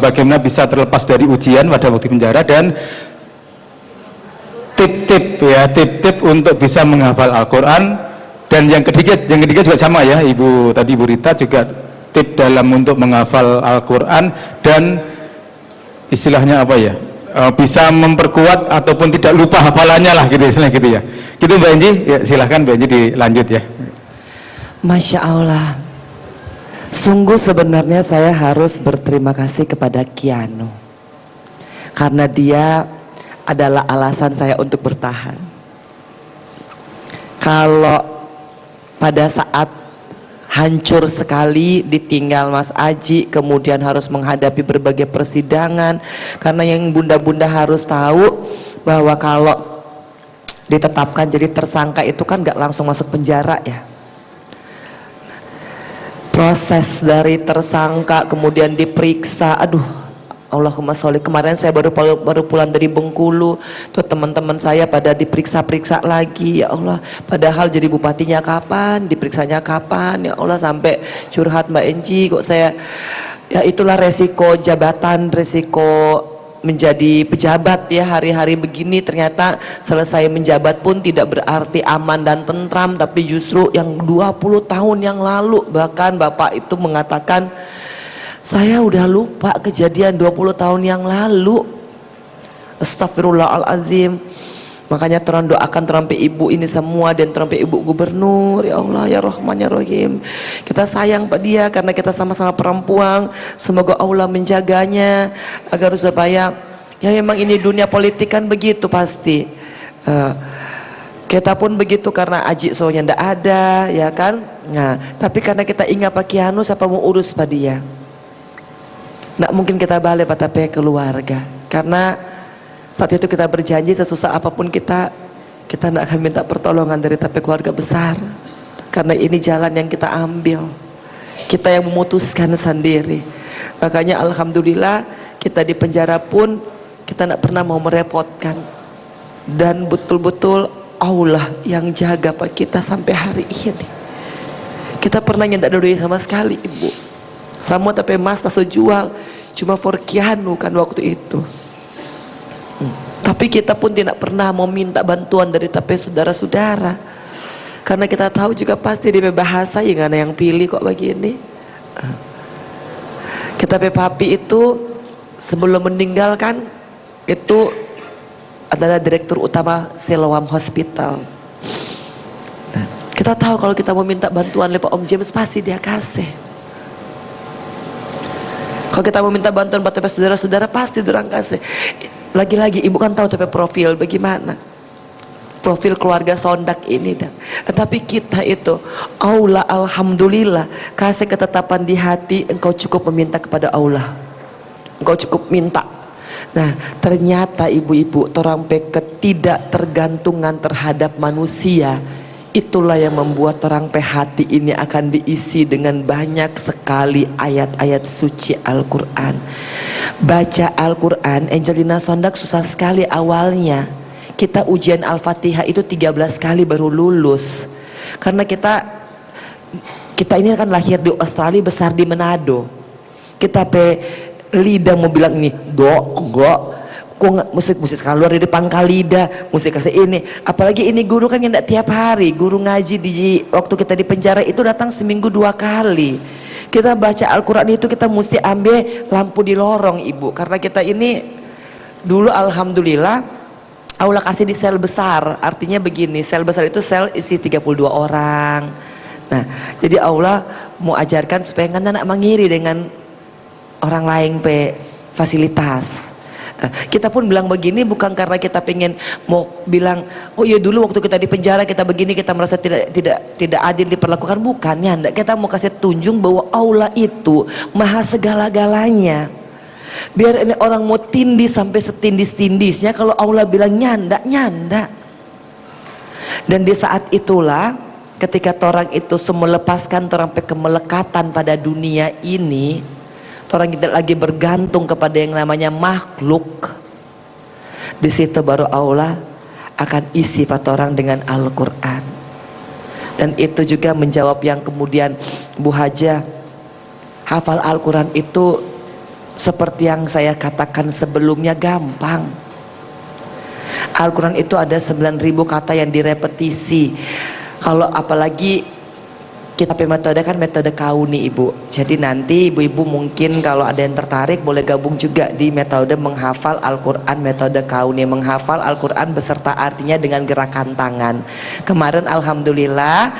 bagaimana bisa terlepas dari ujian pada waktu penjara, dan tip-tip ya, tip-tip untuk bisa menghafal Al-Quran. Dan yang ketiga juga sama ya, Ibu tadi Ibu Rita juga tip dalam untuk menghafal Al-Quran dan istilahnya apa ya, bisa memperkuat ataupun tidak lupa hafalannya lah gitu, istilahnya gitu ya. Gitu Mbak Enji, ya, silahkan Mbak Enji dilanjut ya. Masya Allah, sungguh sebenarnya saya harus berterima kasih kepada Kiano karena dia adalah alasan saya untuk bertahan. Kalau pada saat hancur sekali ditinggal Mas Aji, kemudian harus menghadapi berbagai persidangan, karena yang bunda-bunda harus tahu bahwa kalau ditetapkan jadi tersangka itu kan gak langsung masuk penjara ya. Proses dari tersangka kemudian diperiksa, aduh Allahumma sholli, kemarin saya baru pulang dari Bengkulu tuh, teman-teman saya pada diperiksa-periksa lagi, ya Allah, padahal jadi bupatinya kapan, diperiksanya kapan, ya Allah, sampai curhat Mbak Enji, kok saya, ya itulah resiko jabatan, resiko menjadi pejabat ya, hari-hari begini ternyata selesai menjabat pun tidak berarti aman dan tentram, tapi justru yang 20 tahun yang lalu bahkan Bapak itu mengatakan, saya udah lupa kejadian 20 tahun yang lalu. Astagfirullahalazim. Makanya terang doakan terampi ibu ini semua dan terampi ibu gubernur, ya Allah ya Rahman ya Rahim. Kita sayang pada dia karena kita sama-sama perempuan. Semoga Allah menjaganya agar supaya, ya memang ini dunia politik kan begitu pasti. Kita pun begitu karena Aji soalnya ndak ada, ya kan. Nah, tapi karena kita ingat Pak Kianu, siapa mau urus pada dia? Nggak mungkin kita balik pada keluarga, karena saat itu kita berjanji sesusah apapun kita tidak akan minta pertolongan dari tapi keluarga besar, karena ini jalan yang kita ambil, kita yang memutuskan sendiri. Makanya alhamdulillah kita di penjara pun kita tidak pernah mau merepotkan, dan betul-betul Allah yang jaga Pak kita sampai hari ini. Kita pernah nyentak doi sama sekali ibu, sama tapi mas tak jual, cuma for Kianu kan waktu itu. Tapi kita pun tidak pernah mau minta bantuan dari tapi saudara-saudara, karena kita tahu juga pasti dia bahasa yang ada yang pilih kok begini. Kita papi itu sebelum meninggalkan itu adalah direktur utama Siloam Hospital. Nah, kita tahu kalau kita mau minta bantuan oleh Pak Om James pasti dia kasih. Kalau kita mau minta bantuan buat saudara-saudara pasti orang kasih. Lagi-lagi ibu kan tahu tapi profil bagaimana, profil keluarga Sondak ini dan. Tetapi kita itu Allah alhamdulillah kasih ketetapan di hati, engkau cukup meminta kepada Allah, engkau cukup minta. Nah ternyata ibu-ibu torang ketidak tergantungan terhadap manusia, itulah yang membuat orang hati ini akan diisi dengan banyak sekali ayat-ayat suci Al-Quran. Baca Al-Quran, Angelina Sondak susah sekali awalnya. Kita ujian Al-Fatihah itu 13 kali baru lulus, karena kita ini kan lahir di Australia, besar di Manado. Kita lidah mau bilang ini kok musik keluar dari pangkal lidah, musik kasih ini. Apalagi ini guru kan yang tidak tiap hari, guru ngaji di waktu kita di penjara itu datang seminggu 2 kali. Kita baca Al-Quran itu kita mesti ambil lampu di lorong ibu, karena kita ini dulu alhamdulillah Allah kasih di sel besar. Artinya begini, sel besar itu sel isi 32 orang. Nah jadi Allah mau ajarkan supaya nggak nak mengiri dengan orang lain fasilitas. Kita pun bilang begini bukan karena kita pengen mau bilang oh iya dulu waktu kita di penjara kita begini, kita merasa tidak adil diperlakukan, bukan ya. Kita mau kasih tunjuk bahwa Allah itu maha segala-galanya. Biar ini orang mau tindis sampai setindis-tindisnya, kalau Allah bilang nyanda. Dan di saat itulah ketika orang itu semua lepaskan orang kemelekatan pada dunia ini, orang tidak lagi bergantung kepada yang namanya makhluk. Di situ baru Allah akan isi pada orang dengan Al-Quran. Dan itu juga menjawab yang kemudian Bu Haja, hafal Al-Quran itu seperti yang saya katakan sebelumnya gampang. Al-Quran itu ada 9.000 kata yang direpetisi. Kalau apalagi kita metode kan metode kauni ibu. Jadi nanti ibu-ibu mungkin kalau ada yang tertarik boleh gabung juga di metode menghafal Al-Quran, metode kauni, menghafal Al-Quran beserta artinya dengan gerakan tangan. Kemarin alhamdulillah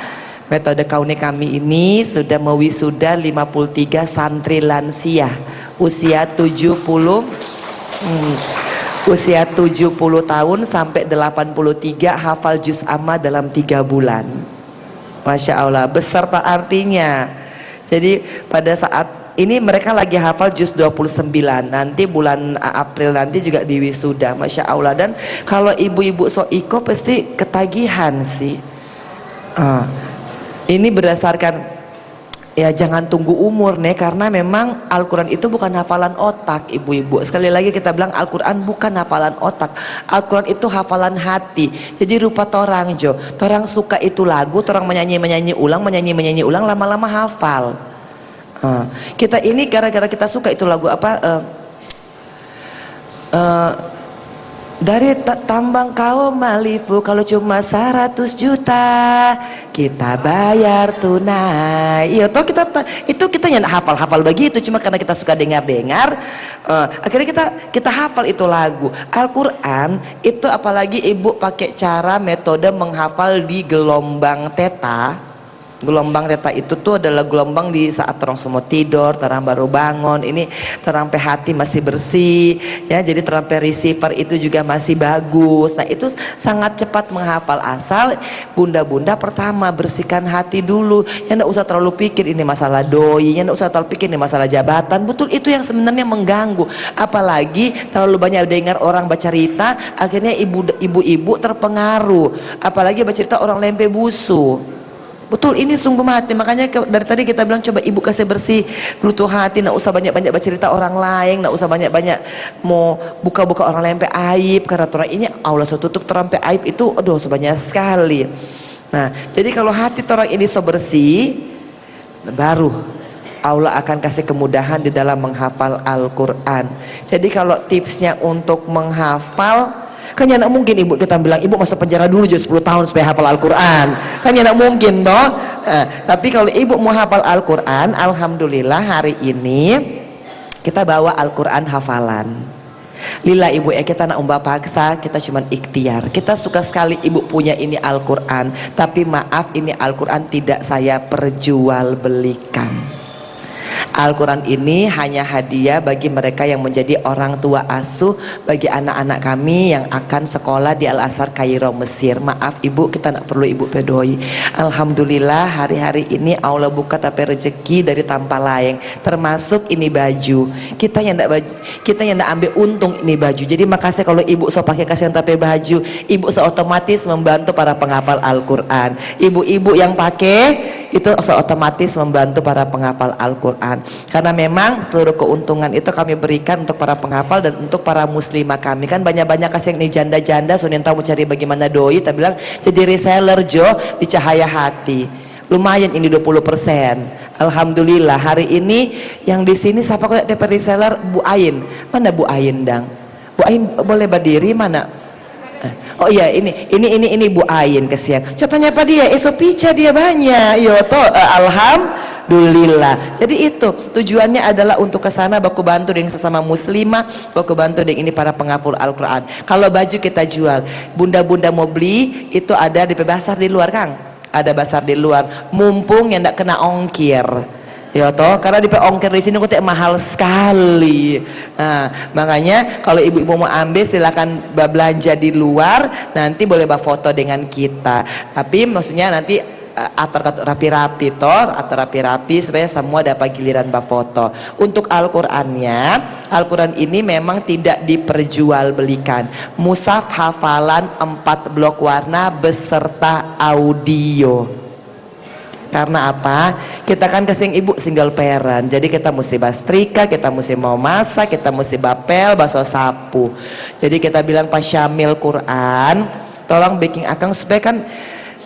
metode kauni kami ini sudah mewisuda 53 santri lansia usia 70 tahun sampai 83 hafal juz amma dalam 3 bulan. Masya Allah, beserta artinya. Jadi pada saat ini mereka lagi hafal juz 29, nanti bulan April nanti juga diwisuda. Masya Allah. Dan kalau ibu-ibu soiko pasti ketagihan sih. Ini berdasarkan ya jangan tunggu umur nih, karena memang Al-Quran itu bukan hafalan otak ibu-ibu. Sekali lagi kita bilang Al-Quran bukan hafalan otak, Al-Quran itu hafalan hati. Jadi rupa torang jo, torang suka itu lagu, torang menyanyi ulang, lama-lama hafal. Kita ini gara-gara kita suka itu lagu apa, Dari tambang kaum Malifu kalau cuma 100 juta kita bayar tunai. Iya toh kita yang hafal begitu, cuma karena kita suka dengar akhirnya kita hafal itu lagu. Al-Quran itu apalagi ibu pakai cara metode menghafal di gelombang teta. Gelombang teta itu tuh adalah gelombang di saat orang semua tidur, terang baru bangun, ini terang hati masih bersih ya, jadi terang receiver itu juga masih bagus. Nah itu sangat cepat menghafal, asal bunda-bunda pertama bersihkan hati dulu, ya nggak usah terlalu pikir ini masalah doi, ya nggak usah terlalu pikir ini masalah jabatan. Betul, itu yang sebenarnya mengganggu, apalagi terlalu banyak dengar orang bercerita, akhirnya ibu-ibu terpengaruh, apalagi bercerita orang lempe busu. Betul, ini sungguh mati. Makanya dari tadi kita bilang coba ibu kasih bersih lutut hati, nggak usah banyak-banyak bercerita orang lain, nggak usah banyak-banyak mau buka-buka orang lain aib, karena orang ini Allah tutup terampe aib itu aduh sebanyak sekali. Nah jadi kalau hati orang ini so bersih, baru Allah akan kasih kemudahan di dalam menghafal Al-Quran. Jadi kalau tipsnya untuk menghafal, kan ya tidak mungkin ibu kita bilang ibu masuk penjara dulu juga 10 tahun supaya hafal Al-Quran, kan ya tidak mungkin toh. Tapi kalau ibu mau hafal Al-Quran, alhamdulillah hari ini kita bawa Al-Quran hafalan. Lila ibu ya, kita nak paksa, kita cuman ikhtiar. Kita suka sekali ibu punya ini Al-Quran, tapi maaf ini Al-Quran tidak saya perjualbelikan. Al-Quran ini hanya hadiah bagi mereka yang menjadi orang tua asuh bagi anak-anak kami yang akan sekolah di Al-Azhar Kairo Mesir. Maaf ibu, kita tidak perlu ibu pedoi. Alhamdulillah hari-hari ini Allah buka tapi rezeki dari tanpa laeng, termasuk ini baju. Kita yang tidak ambil untung ini baju. Jadi makasih kalau ibu so pakai kasih yang tapi baju, ibu so otomatis membantu para penghafal Al-Quran. Ibu-ibu yang pakai itu otomatis membantu para penghafal Al-Quran, karena memang seluruh keuntungan itu kami berikan untuk para penghafal dan untuk para muslimah kami. Kan banyak-banyak kasih yang ini janda-janda Sunin tahu cari bagaimana doi, kita bilang jadi reseller Jo di Cahaya Hati, lumayan ini 20%. Alhamdulillah hari ini yang di sini siapa kok DP reseller? Bu Ain, mana Bu Ain dang? Bu Ain boleh berdiri mana? Oh iya ini Bu Ain kesian. Contohnya apa dia? Esopica dia banyak. Yo toh alhamdulillah. Jadi itu tujuannya adalah untuk kesana baku bantu dengan sesama muslimah, baku bantu dengan ini para penghafal Al-Quran. Kalau baju kita jual, bunda-bunda mau beli itu ada di pasar di luar Kang. Ada pasar di luar. Mumpung yang tidak kena ongkir. Ya toh, karena di ongkir di sini kok mahal sekali. Nah, makanya kalau ibu-ibu mau ambil silakan belanja di luar, nanti boleh foto dengan kita. Tapi maksudnya nanti atur rapi-rapi toh, atur rapi-rapi supaya semua dapat giliran foto. Untuk Al-Qur'annya, Al-Quran ini memang tidak diperjualbelikan. Mushaf hafalan 4 blok warna beserta audio. Karena apa? Kita kan kesing ibu single parent, jadi kita mesti bastrika, kita mesti mau masak, kita mesti bapel, baso sapu. Jadi kita bilang pas syamil Quran, tolong baking akang supaya kan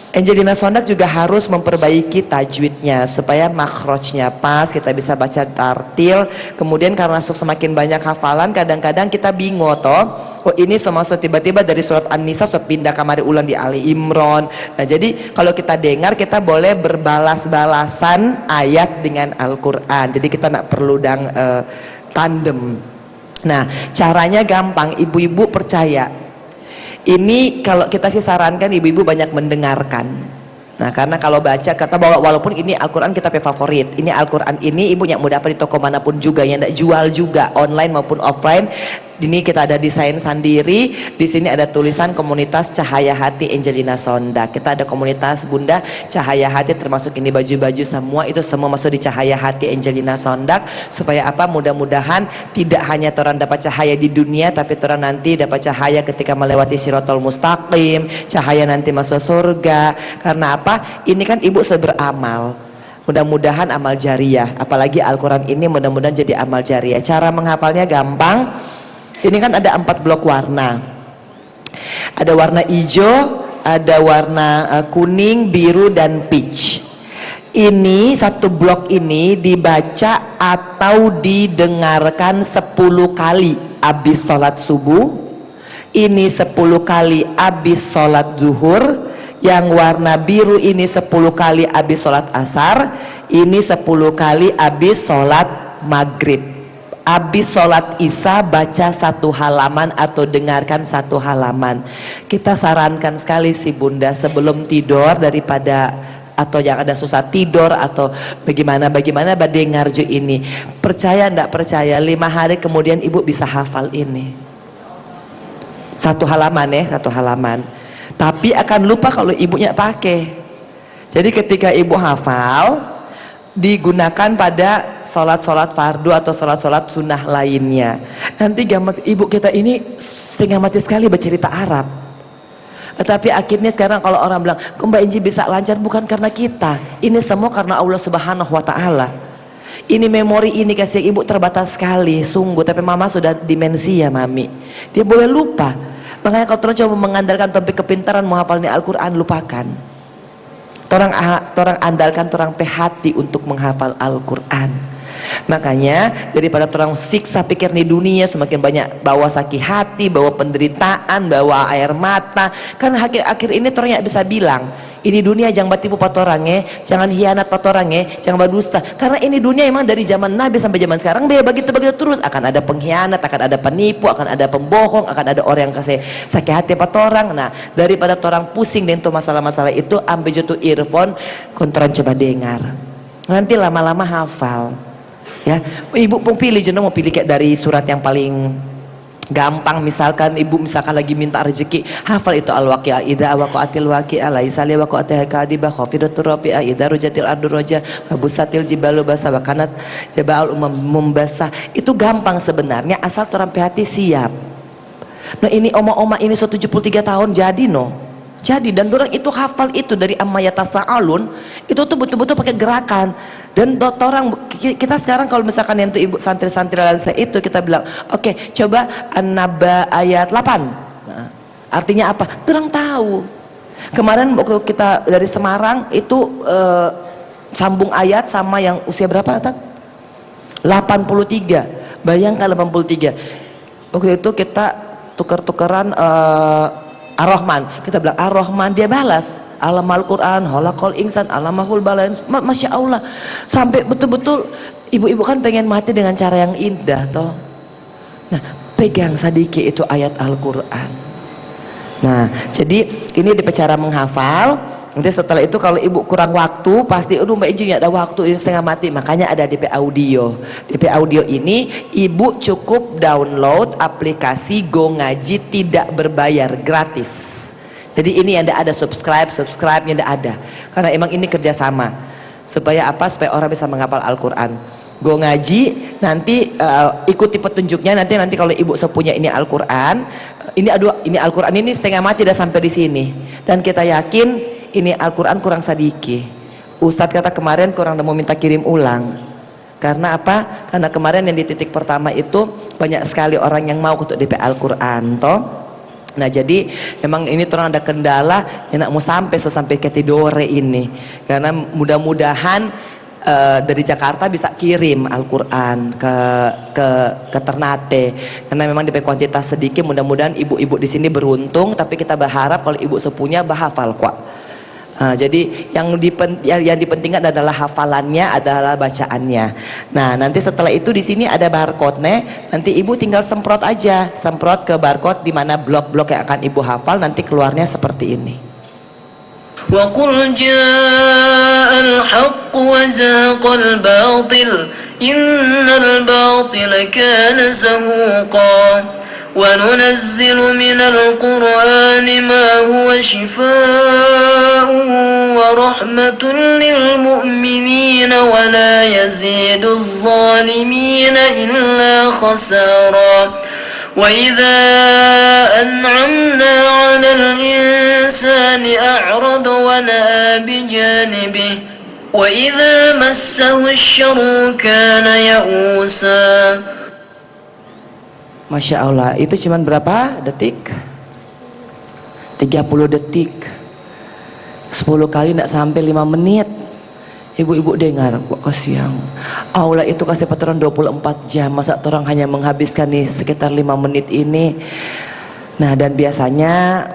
Angelina Sondak juga harus memperbaiki tajwidnya supaya makhrajnya pas, kita bisa baca tartil. Kemudian karena semakin banyak hafalan, kadang-kadang kita bingung toh. Oh ini masuk tiba-tiba dari surat An-Nisa pindah kamari ulang di Ali Imran. Nah jadi kalau kita dengar kita boleh berbalas-balasan ayat dengan Al-Quran. Jadi kita tidak perlu tandem. Nah caranya gampang, ibu-ibu percaya. Ini kalau kita sih sarankan ibu-ibu banyak mendengarkan. Nah karena kalau baca kata bahwa walaupun ini Al-Quran kita favorit, ini Al-Quran ini ibu yang mau dapat di toko manapun juga, yang tidak jual juga online maupun offline. Ini kita ada desain sendiri. Di sini ada tulisan komunitas Cahaya Hati Angelina Sondak. Kita ada komunitas Bunda Cahaya Hati, termasuk ini baju-baju semua itu semua masuk di Cahaya Hati Angelina Sondak. Supaya apa? Mudah-mudahan tidak hanya orang dapat cahaya di dunia, tapi orang nanti dapat cahaya ketika melewati Siratal Mustaqim, cahaya nanti masuk surga. Karena apa? Ini kan ibu beramal. Mudah-mudahan amal jariah. Apalagi Al-Quran ini mudah-mudahan jadi amal jariah. Cara menghafalnya gampang. Ini kan ada 4 blok warna. Ada warna hijau, ada warna kuning, biru, dan peach. Ini satu blok ini dibaca atau didengarkan 10 kali habis sholat subuh. ini 10 kali habis sholat zuhur, yang warna biru ini 10 kali habis sholat asar, ini 10 kali habis sholat maghrib. Habis sholat isya baca 1 halaman atau dengarkan 1 halaman. Kita sarankan sekali sih Bunda, sebelum tidur daripada atau yang ada susah tidur atau bagaimana dengar ju ini. Percaya ndak percaya, 5 hari kemudian ibu bisa hafal ini. 1 halaman ya, 1 halaman. Tapi akan lupa kalau ibunya pakai. Jadi ketika ibu hafal, digunakan pada sholat-sholat fardu atau sholat-sholat sunnah lainnya. Nanti ibu kita ini setengah mati sekali bercerita Arab. Tetapi akhirnya sekarang kalau orang bilang, kok Mbak Inji bisa lancar, bukan karena kita. Ini semua karena Allah Subhanahu wa Ta'ala. Ini memori ini kasih ibu terbatas sekali, sungguh. Tapi mama sudah dimensi ya mami. Dia boleh lupa. Makanya kalau terus coba mengandalkan topik kepintaran menghafalnya Al-Quran, lupakan. Torang andalkan torang hati untuk menghafal Al-Quran. Makanya daripada torang siksa pikir di dunia, semakin banyak bawa sakit hati, bawa penderitaan, bawa air mata. Kan akhir ini torang bisa bilang, ini dunia jangan batipu patorangnya, jangan hianat patorangnya, jangan berdusta. Karena ini dunia emang dari zaman Nabi sampai zaman sekarang begitu terus. Akan ada pengkhianat, akan ada penipu, akan ada pembohong, akan ada orang yang kasih sakit hati patorang. Nah, daripada torang pusing dengan masalah-masalah itu, ambil jatuh earphone, kontoran coba dengar. Nanti lama-lama hafal. Ya, ibu pun pilih, jeneng mau pilih kayak dari surat yang paling gampang. Misalkan ibu lagi minta rezeki, hafal itu al-waqi'ah idza waqa'atil waqi'ah laisa li waqa'atiha kadibah khafidatur rafi'ah idza rujatil ardu raja wabusatil jibalu basa wa kanat jabal mumbasa. Itu gampang sebenarnya asal orang hati siap. Nah ini oma-oma ini 73 tahun jadi jadi, dan orang itu hafal itu dari amma yatasa'alun itu tuh betul-betul pakai gerakan. Dan orang kita sekarang kalau misalkan yang tuh ibu santri-santri saya itu kita bilang, oke, coba An-Naba ayat 8. Nah, artinya apa? Orang tahu. Kemarin waktu kita dari Semarang itu sambung ayat sama yang usia berapa, Tat? 83. Bayangkan 83. Waktu itu kita tuker-tukeran Ar-Rahman, kita bilang Ar-Rahman, dia balas Alamal Quran, holakol insan, alamahul balain, masya Allah, sampai betul-betul ibu-ibu kan pengen mati dengan cara yang indah toh. Nah, pegang sadiki itu ayat Al-Quran. Nah, jadi ini di cara menghafal. Nanti setelah itu kalau ibu kurang waktu, pasti aduh Mbak Inji ada waktu ini setengah mati, makanya ada DP audio. DP audio ini ibu cukup download aplikasi Go Ngaji tidak berbayar, gratis. Jadi ini ada subscribe-nya ada. Karena emang ini kerjasama. Supaya apa? Supaya orang bisa menghafal Al-Quran. Go Ngaji nanti ikuti petunjuknya, nanti kalau ibu sepunya ini Al-Quran, ini Al-Quran ini setengah mati udah sampai di sini. Dan kita yakin ini Al-Quran kurang sadiki. Ustadz kata kemarin kurang mau minta kirim ulang. Karena apa? Karena kemarin yang di titik pertama itu banyak sekali orang yang mau untuk DP Al-Quran toh. Nah jadi emang ini terang ada kendala yang nak mau sampai ke Tidore ini, karena mudah-mudahan dari Jakarta bisa kirim Al-Quran ke Ternate, karena memang di kuantitas sedikit. Mudah-mudahan ibu-ibu di sini beruntung, tapi kita berharap kalau ibu sepunya bahafal kok. Jadi yang dipentingkan adalah hafalannya, adalah bacaannya. Nah nanti setelah itu di sini ada barcode-nya, nanti ibu tinggal semprot ke barcode di mana blok-blok yang akan ibu hafal, nanti keluarnya seperti ini. Wa qul ja'al haqq wa zaqal batil innal batila kana zahuqa. وننزل من القرآن ما هو شفاء ورحمة للمؤمنين ولا يزيد الظالمين إلا خسارا وإذا أنعمنا على الإنسان أعرض ونأى بجانبه وإذا مسه الشر كان يئوسا. Masya Allah, itu cuman berapa detik? 30 detik 10 kali tidak sampai 5 menit. Ibu-ibu dengar, kok kasihan Allah itu kasih patoran 24 jam. Masa orang hanya menghabiskan nih sekitar 5 menit ini. Nah, dan biasanya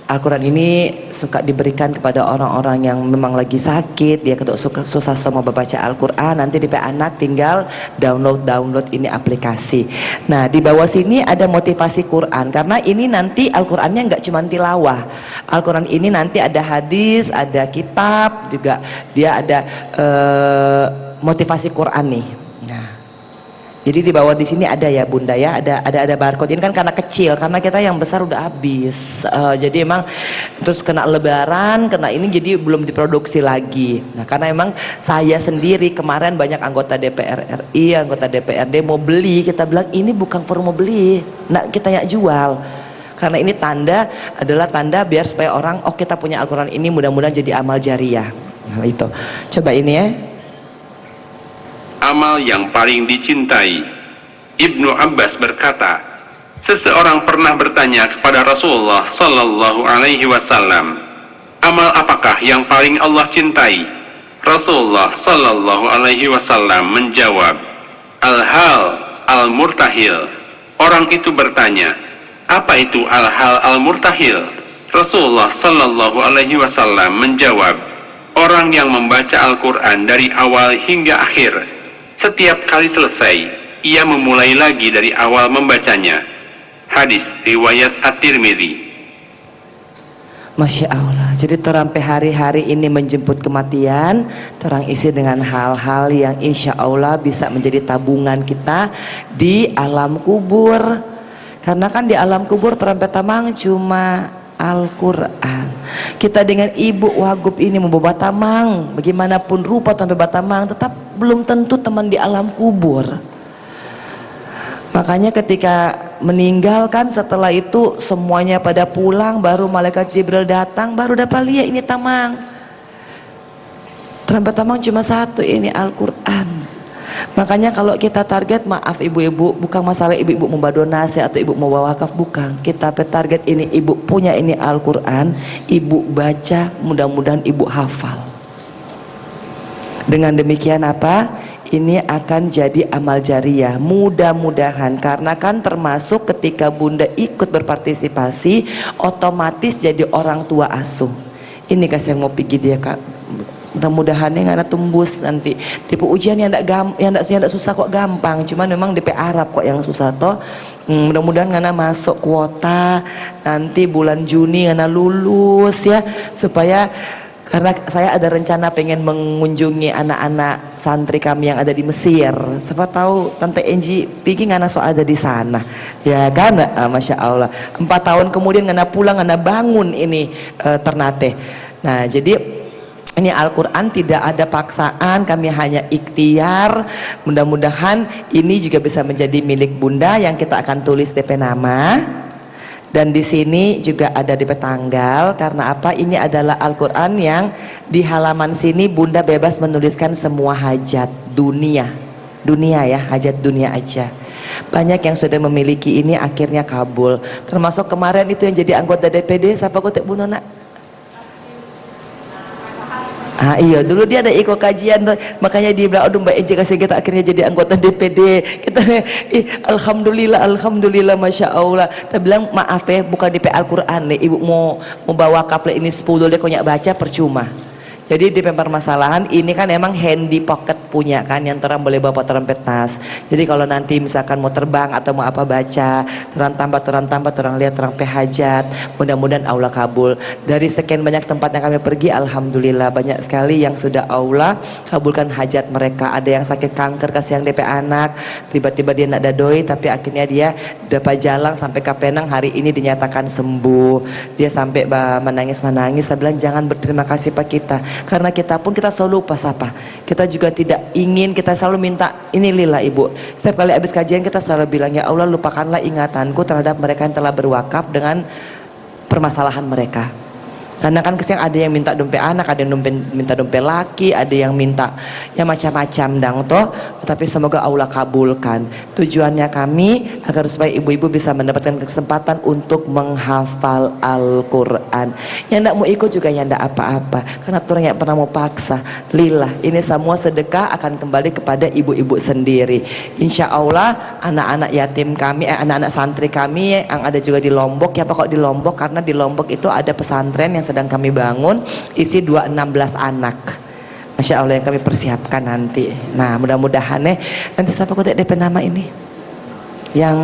Al-Quran ini suka diberikan kepada orang-orang yang memang lagi sakit, dia susah sama membaca Al-Quran, nanti di anak tinggal download ini aplikasi. Nah, di bawah sini ada motivasi Quran, karena ini nanti Al-Qurannya nggak cuma tilawah. Al-Quran ini nanti ada hadis, ada kitab, juga dia ada motivasi Quran nih. Nah, jadi di bawah di sini ada ya Bunda ya, ada barcode. Ini kan karena kecil, karena kita yang besar udah habis. Jadi emang terus kena lebaran, kena ini jadi belum diproduksi lagi. Nah, karena emang saya sendiri kemarin banyak anggota DPR RI, anggota DPRD mau beli, kita bilang ini bukan forum mau beli, nah kita yang jual. Karena ini adalah tanda biar supaya orang, oh kita punya Al-Quran ini mudah-mudahan jadi amal jariah. Nah itu, coba ini ya. Amal yang paling dicintai. Ibnu Abbas berkata, seseorang pernah bertanya kepada Rasulullah sallallahu alaihi wasallam, amal apakah yang paling Allah cintai? Rasulullah sallallahu alaihi wasallam menjawab, al-hal al-murtahil. Orang itu bertanya, apa itu al-hal al-murtahil? Rasulullah sallallahu alaihi wasallam menjawab, orang yang membaca Al-Quran dari awal hingga akhir. Setiap kali selesai, ia memulai lagi dari awal membacanya. Hadis riwayat At-Tirmidzi. Masya Allah. Jadi terampai hari-hari ini menjemput kematian, terang isi dengan hal-hal yang insya Allah bisa menjadi tabungan kita di alam kubur. Karena kan di alam kubur terampai tamang cuma Al-Quran. Kita dengan ibu wagub ini membawa batamang, bagaimanapun rupa tanpa batamang, tetap belum tentu teman di alam kubur. Makanya ketika meninggalkan, setelah itu semuanya pada pulang, baru malaikat Jibril datang, baru dapat lihat ini tamang. Terampai tamang cuma satu, ini Al-Quran. Makanya kalau kita target, maaf ibu-ibu, bukan masalah ibu-ibu mau donasi atau ibu mau wakaf, bukan. Kita target ini, ibu punya ini Al-Quran, ibu baca, mudah-mudahan ibu hafal. Dengan demikian apa? Ini akan jadi amal jariah, mudah-mudahan. Karena kan termasuk ketika Bunda ikut berpartisipasi, otomatis jadi orang tua asuh. Ini kasih yang mau pergi dia Kak, mudah-mudahan yang ada tumbus nanti. Tipe ujian yang tidak susah kok gampang, cuman memang DP Arab kok yang susah toh. Mudah-mudahan ngana masuk kuota nanti bulan Juni ngana lulus ya, supaya karena saya ada rencana pengen mengunjungi anak-anak santri kami yang ada di Mesir. Siapa tahu Tante Enji pikir ngana so ada di sana, ya kan? Masya Allah. 4 tahun kemudian ngana pulang, ngana bangun ini Ternate. Nah jadi ini Al-Quran tidak ada paksaan, kami hanya ikhtiar. Mudah-mudahan ini juga bisa menjadi milik Bunda yang kita akan tulis DP nama. Dan di sini juga ada DP tanggal, karena apa? Ini adalah Al-Quran yang di halaman sini Bunda bebas menuliskan semua hajat dunia ya, hajat dunia aja. Banyak yang sudah memiliki ini akhirnya kabul. Termasuk kemarin itu yang jadi anggota DPD, siapa kok Bu Nona? Iya, dulu dia ada ikut kajian, makanya dia bilang, aduh Mbak Enci kasih kita akhirnya jadi anggota DPD. Kita alhamdulillah, masya Allah. Kita bilang maaf ya, bukan DP Al-Quran nih, ibu mau bawa kaplet ini 10 dia konyak baca percuma. Jadi di permasalahan ini kan emang handy pocket punya kan, yang orang boleh bawa trompet tas. Jadi kalau nanti misalkan mau terbang atau mau apa baca, terang tambah, orang lihat terang hajat. Mudah-mudahan Allah kabul. Dari sekian banyak tempat yang kami pergi, alhamdulillah banyak sekali yang sudah Allah kabulkan hajat mereka. Ada yang sakit kanker kasih yang DP anak, tiba-tiba dia nak dadoi, tapi akhirnya dia dapat jalan sampai ke Penang, hari ini dinyatakan sembuh. Dia sampai menangis. Saya bilang jangan berterima kasih Pak kita. Karena kita pun kita selalu lupa apa, kita juga tidak ingin, kita selalu minta ini lillah ibu. Setiap kali habis kajian kita selalu bilang, ya Allah lupakanlah ingatanku terhadap mereka yang telah berwakaf dengan permasalahan mereka. Karena kan kesian ada yang minta dompet anak, ada yang minta dompet laki, ada yang minta ya macam-macam dang toh. Tapi semoga Allah kabulkan. Tujuannya kami agar supaya ibu-ibu bisa mendapatkan kesempatan untuk menghafal Al-Quran. Yang tidak mau ikut juga yang tidak apa-apa, karena orang yang pernah mau paksa. Lillah, ini semua sedekah akan kembali kepada ibu-ibu sendiri. Insya Allah anak-anak yatim kami, anak-anak santri kami yang ada juga di Lombok. Ya pokok di Lombok, karena di Lombok itu ada pesantren yang sedang kami bangun, isi 16 anak. Masya Allah yang kami persiapkan nanti. Nah mudah-mudahan nanti siapa kok DP nama ini? Yang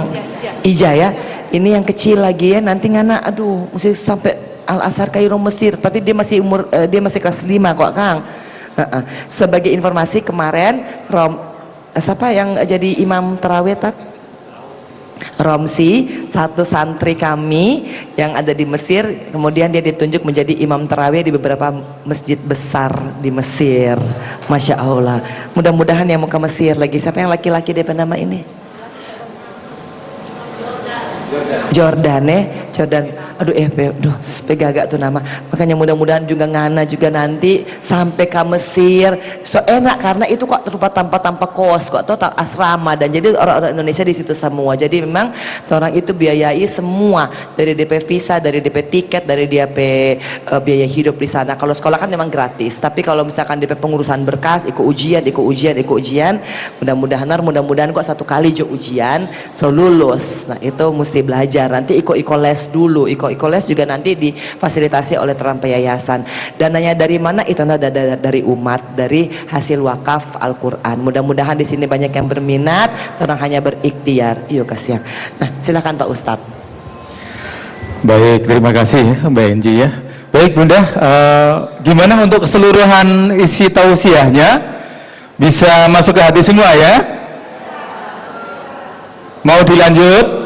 Ija ya. Ini yang kecil lagi ya. Nanti ngana, aduh, mesti sampai Al Azhar Kairo Mesir. Tapi dia masih dia masih kelas 5 kok Kang. Sebagai informasi kemarin siapa yang jadi imam tarawih tat? Romsi, satu santri kami yang ada di Mesir, kemudian dia ditunjuk menjadi imam tarawih di beberapa masjid besar di Mesir. Masya Allah. Mudah-mudahan yang mau ke Mesir lagi. Siapa yang laki-laki DP nama ini? Jordan Jordan. Aduh pegagak tuh nama. Makanya mudah-mudahan juga ngana juga nanti sampai ke Mesir. So enak karena itu kok tanpa kos kok atau asrama, dan jadi orang-orang Indonesia di situ semua. Jadi memang orang itu biayai semua dari DP visa, dari DP tiket, dari DP biaya hidup di sana. Kalau sekolah kan memang gratis. Tapi kalau misalkan DP pengurusan berkas, ikut ujian, mudah-mudahan kok satu kali jo ujian so lulus. Nah itu mesti belajar. Nanti ikut les dulu. Iko les juga nanti difasilitasi oleh Terampai Yayasan. Dananya dari mana? Itu dari umat, dari hasil wakaf Al-Quran. Mudah-mudahan di sini banyak yang berminat, orang hanya berikhtiar. Yuk kasih. Nah silakan Pak Ustadz. Baik, terima kasih Mbak Enji ya. Baik Bunda, gimana untuk keseluruhan isi tausiahnya? Bisa masuk ke hati semua ya? Mau dilanjut?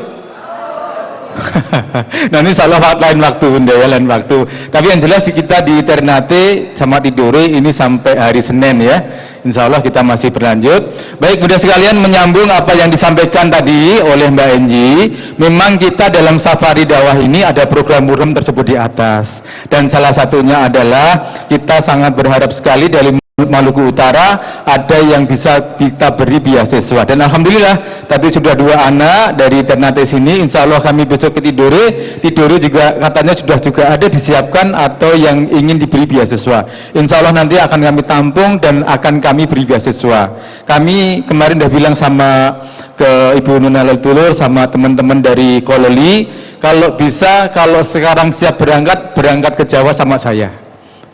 Nah ini insya Allah lain waktu Bunda ya, lain waktu. Tapi yang jelas kita di Ternate sama Tidore ini sampai hari Senin ya. Insya Allah kita masih berlanjut. Baik Bunda sekalian, menyambung apa yang disampaikan tadi oleh Mbak Enji. Memang kita dalam safari dakwah ini ada program-program tersebut di atas. Dan salah satunya adalah kita sangat berharap sekali dari Maluku Utara ada yang bisa kita beri beasiswa, dan alhamdulillah tadi sudah 2 anak dari Ternate sini. Insya Allah kami besok ke Tidore juga katanya sudah juga ada disiapkan atau yang ingin diberi beasiswa. Insya Allah nanti akan kami tampung dan akan kami beri beasiswa. Kami kemarin udah bilang sama ke Ibu Nuna Tulur sama teman-teman dari Kololi, kalau bisa kalau sekarang siap berangkat ke Jawa sama saya,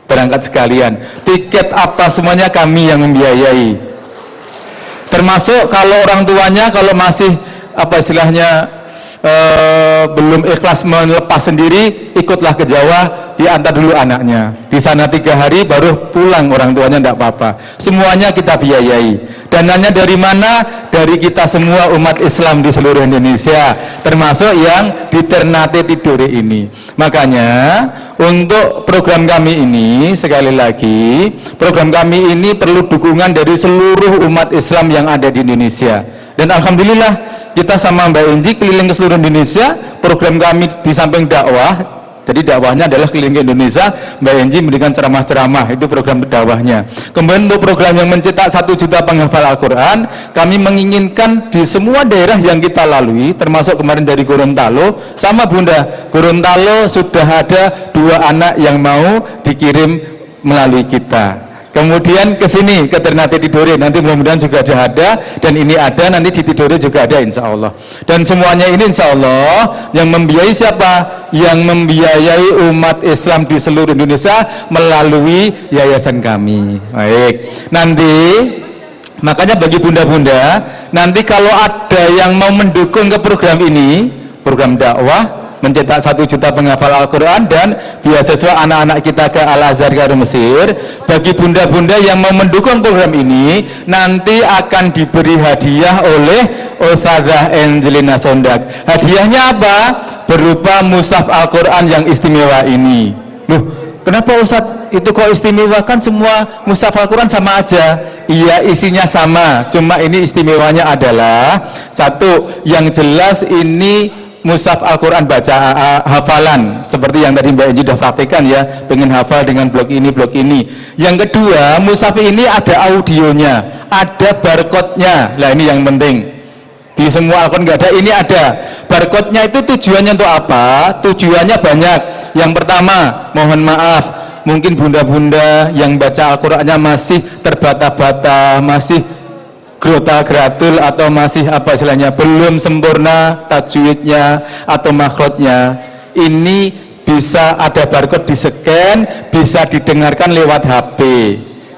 berangkat sekalian, tiket apa semuanya kami yang membiayai, termasuk kalau orang tuanya kalau masih apa istilahnya belum ikhlas melepas sendiri, ikutlah ke Jawa, diantar dulu anaknya di sana 3 hari baru pulang, orang tuanya tidak apa-apa, semuanya kita biayai. Dananya dari mana? Dari kita semua umat Islam di seluruh Indonesia, termasuk yang di Ternate Tidore ini. Makanya untuk program kami ini, sekali lagi, program kami ini perlu dukungan dari seluruh umat Islam yang ada di Indonesia. Dan alhamdulillah kita sama Mbak Enji keliling ke seluruh Indonesia. Program kami di samping dakwah, jadi dakwahnya adalah keliling ke Indonesia, Mbak Enji memberikan ceramah-ceramah, itu program dakwahnya. Kemudian untuk program yang mencetak 1 juta penghafal Al-Quran, kami menginginkan di semua daerah yang kita lalui, termasuk kemarin dari Gorontalo, sama Bunda, Gorontalo sudah ada 2 anak yang mau dikirim melalui kita. Kemudian ke sini, ke Ternate Tidore, nanti mudah-mudahan juga ada, dan ini ada, nanti di Tidore juga ada insya Allah. Dan semuanya ini insya Allah yang membiayai siapa? Yang membiayai umat Islam di seluruh Indonesia melalui yayasan kami. Baik, nanti makanya bagi bunda-bunda, nanti kalau ada yang mau mendukung ke program ini, program dakwah mencetak 1 juta penghafal Al-Quran dan beasiswa anak-anak kita ke Al-Azhar Kairo Mesir, bagi bunda-bunda yang mau mendukung program ini nanti akan diberi hadiah oleh Ustazah Angelina Sondak. Hadiahnya apa? Berupa mushaf Al-Quran yang istimewa ini. Loh, kenapa Ustadz itu kok istimewa? Kan semua mushaf Al-Quran sama aja. Iya, isinya sama, cuma ini istimewanya adalah satu, yang jelas ini mushaf Al-Quran baca hafalan seperti yang tadi Mbak Enji sudah praktekkan ya, pengen hafal dengan blok ini. Yang kedua, mushaf ini ada audionya, ada barcode-nya. Lah ini yang penting. Di semua Al-Quran nggak ada, ini ada. Barcode-nya itu tujuannya untuk apa? Tujuannya banyak. Yang pertama, mohon maaf, mungkin bunda-bunda yang baca Al-Qurannya masih terbata-bata, masih grota-gratul, atau masih apa istilahnya, belum sempurna tajwidnya atau makhrajnya. Ini bisa ada barcode di scan, bisa didengarkan lewat HP.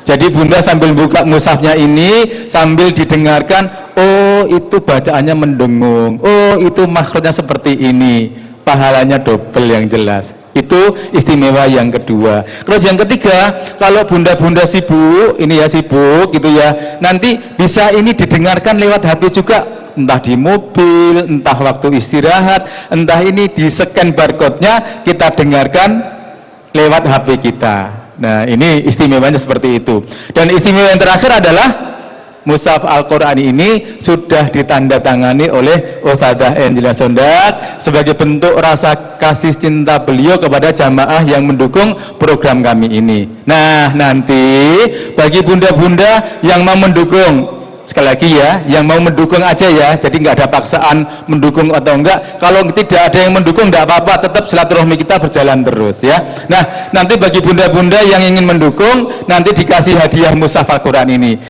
Jadi bunda sambil buka mushafnya ini sambil didengarkan, oh itu bacaannya mendengung, oh itu makhrajnya seperti ini, pahalanya double yang jelas. Itu istimewa yang kedua. Terus yang ketiga, kalau bunda-bunda sibuk, ini ya sibuk gitu ya, nanti bisa ini didengarkan lewat HP juga, entah di mobil, entah waktu istirahat, entah ini di scan barcode-nya kita dengarkan lewat HP kita. Nah ini istimewanya seperti itu. Dan istimewa yang terakhir adalah mushaf Al-Quran ini sudah ditandatangani oleh Ustadzah Angela Sondak sebagai bentuk rasa kasih cinta beliau kepada jamaah yang mendukung program kami ini. Nah nanti bagi bunda-bunda yang mau mendukung, sekali lagi ya, yang mau mendukung aja ya, jadi nggak ada paksaan mendukung atau enggak. Kalau tidak ada yang mendukung nggak apa-apa, tetap silaturahmi kita berjalan terus ya. Nah nanti bagi bunda-bunda yang ingin mendukung, nanti dikasih hadiah mushaf Al-Quran ini.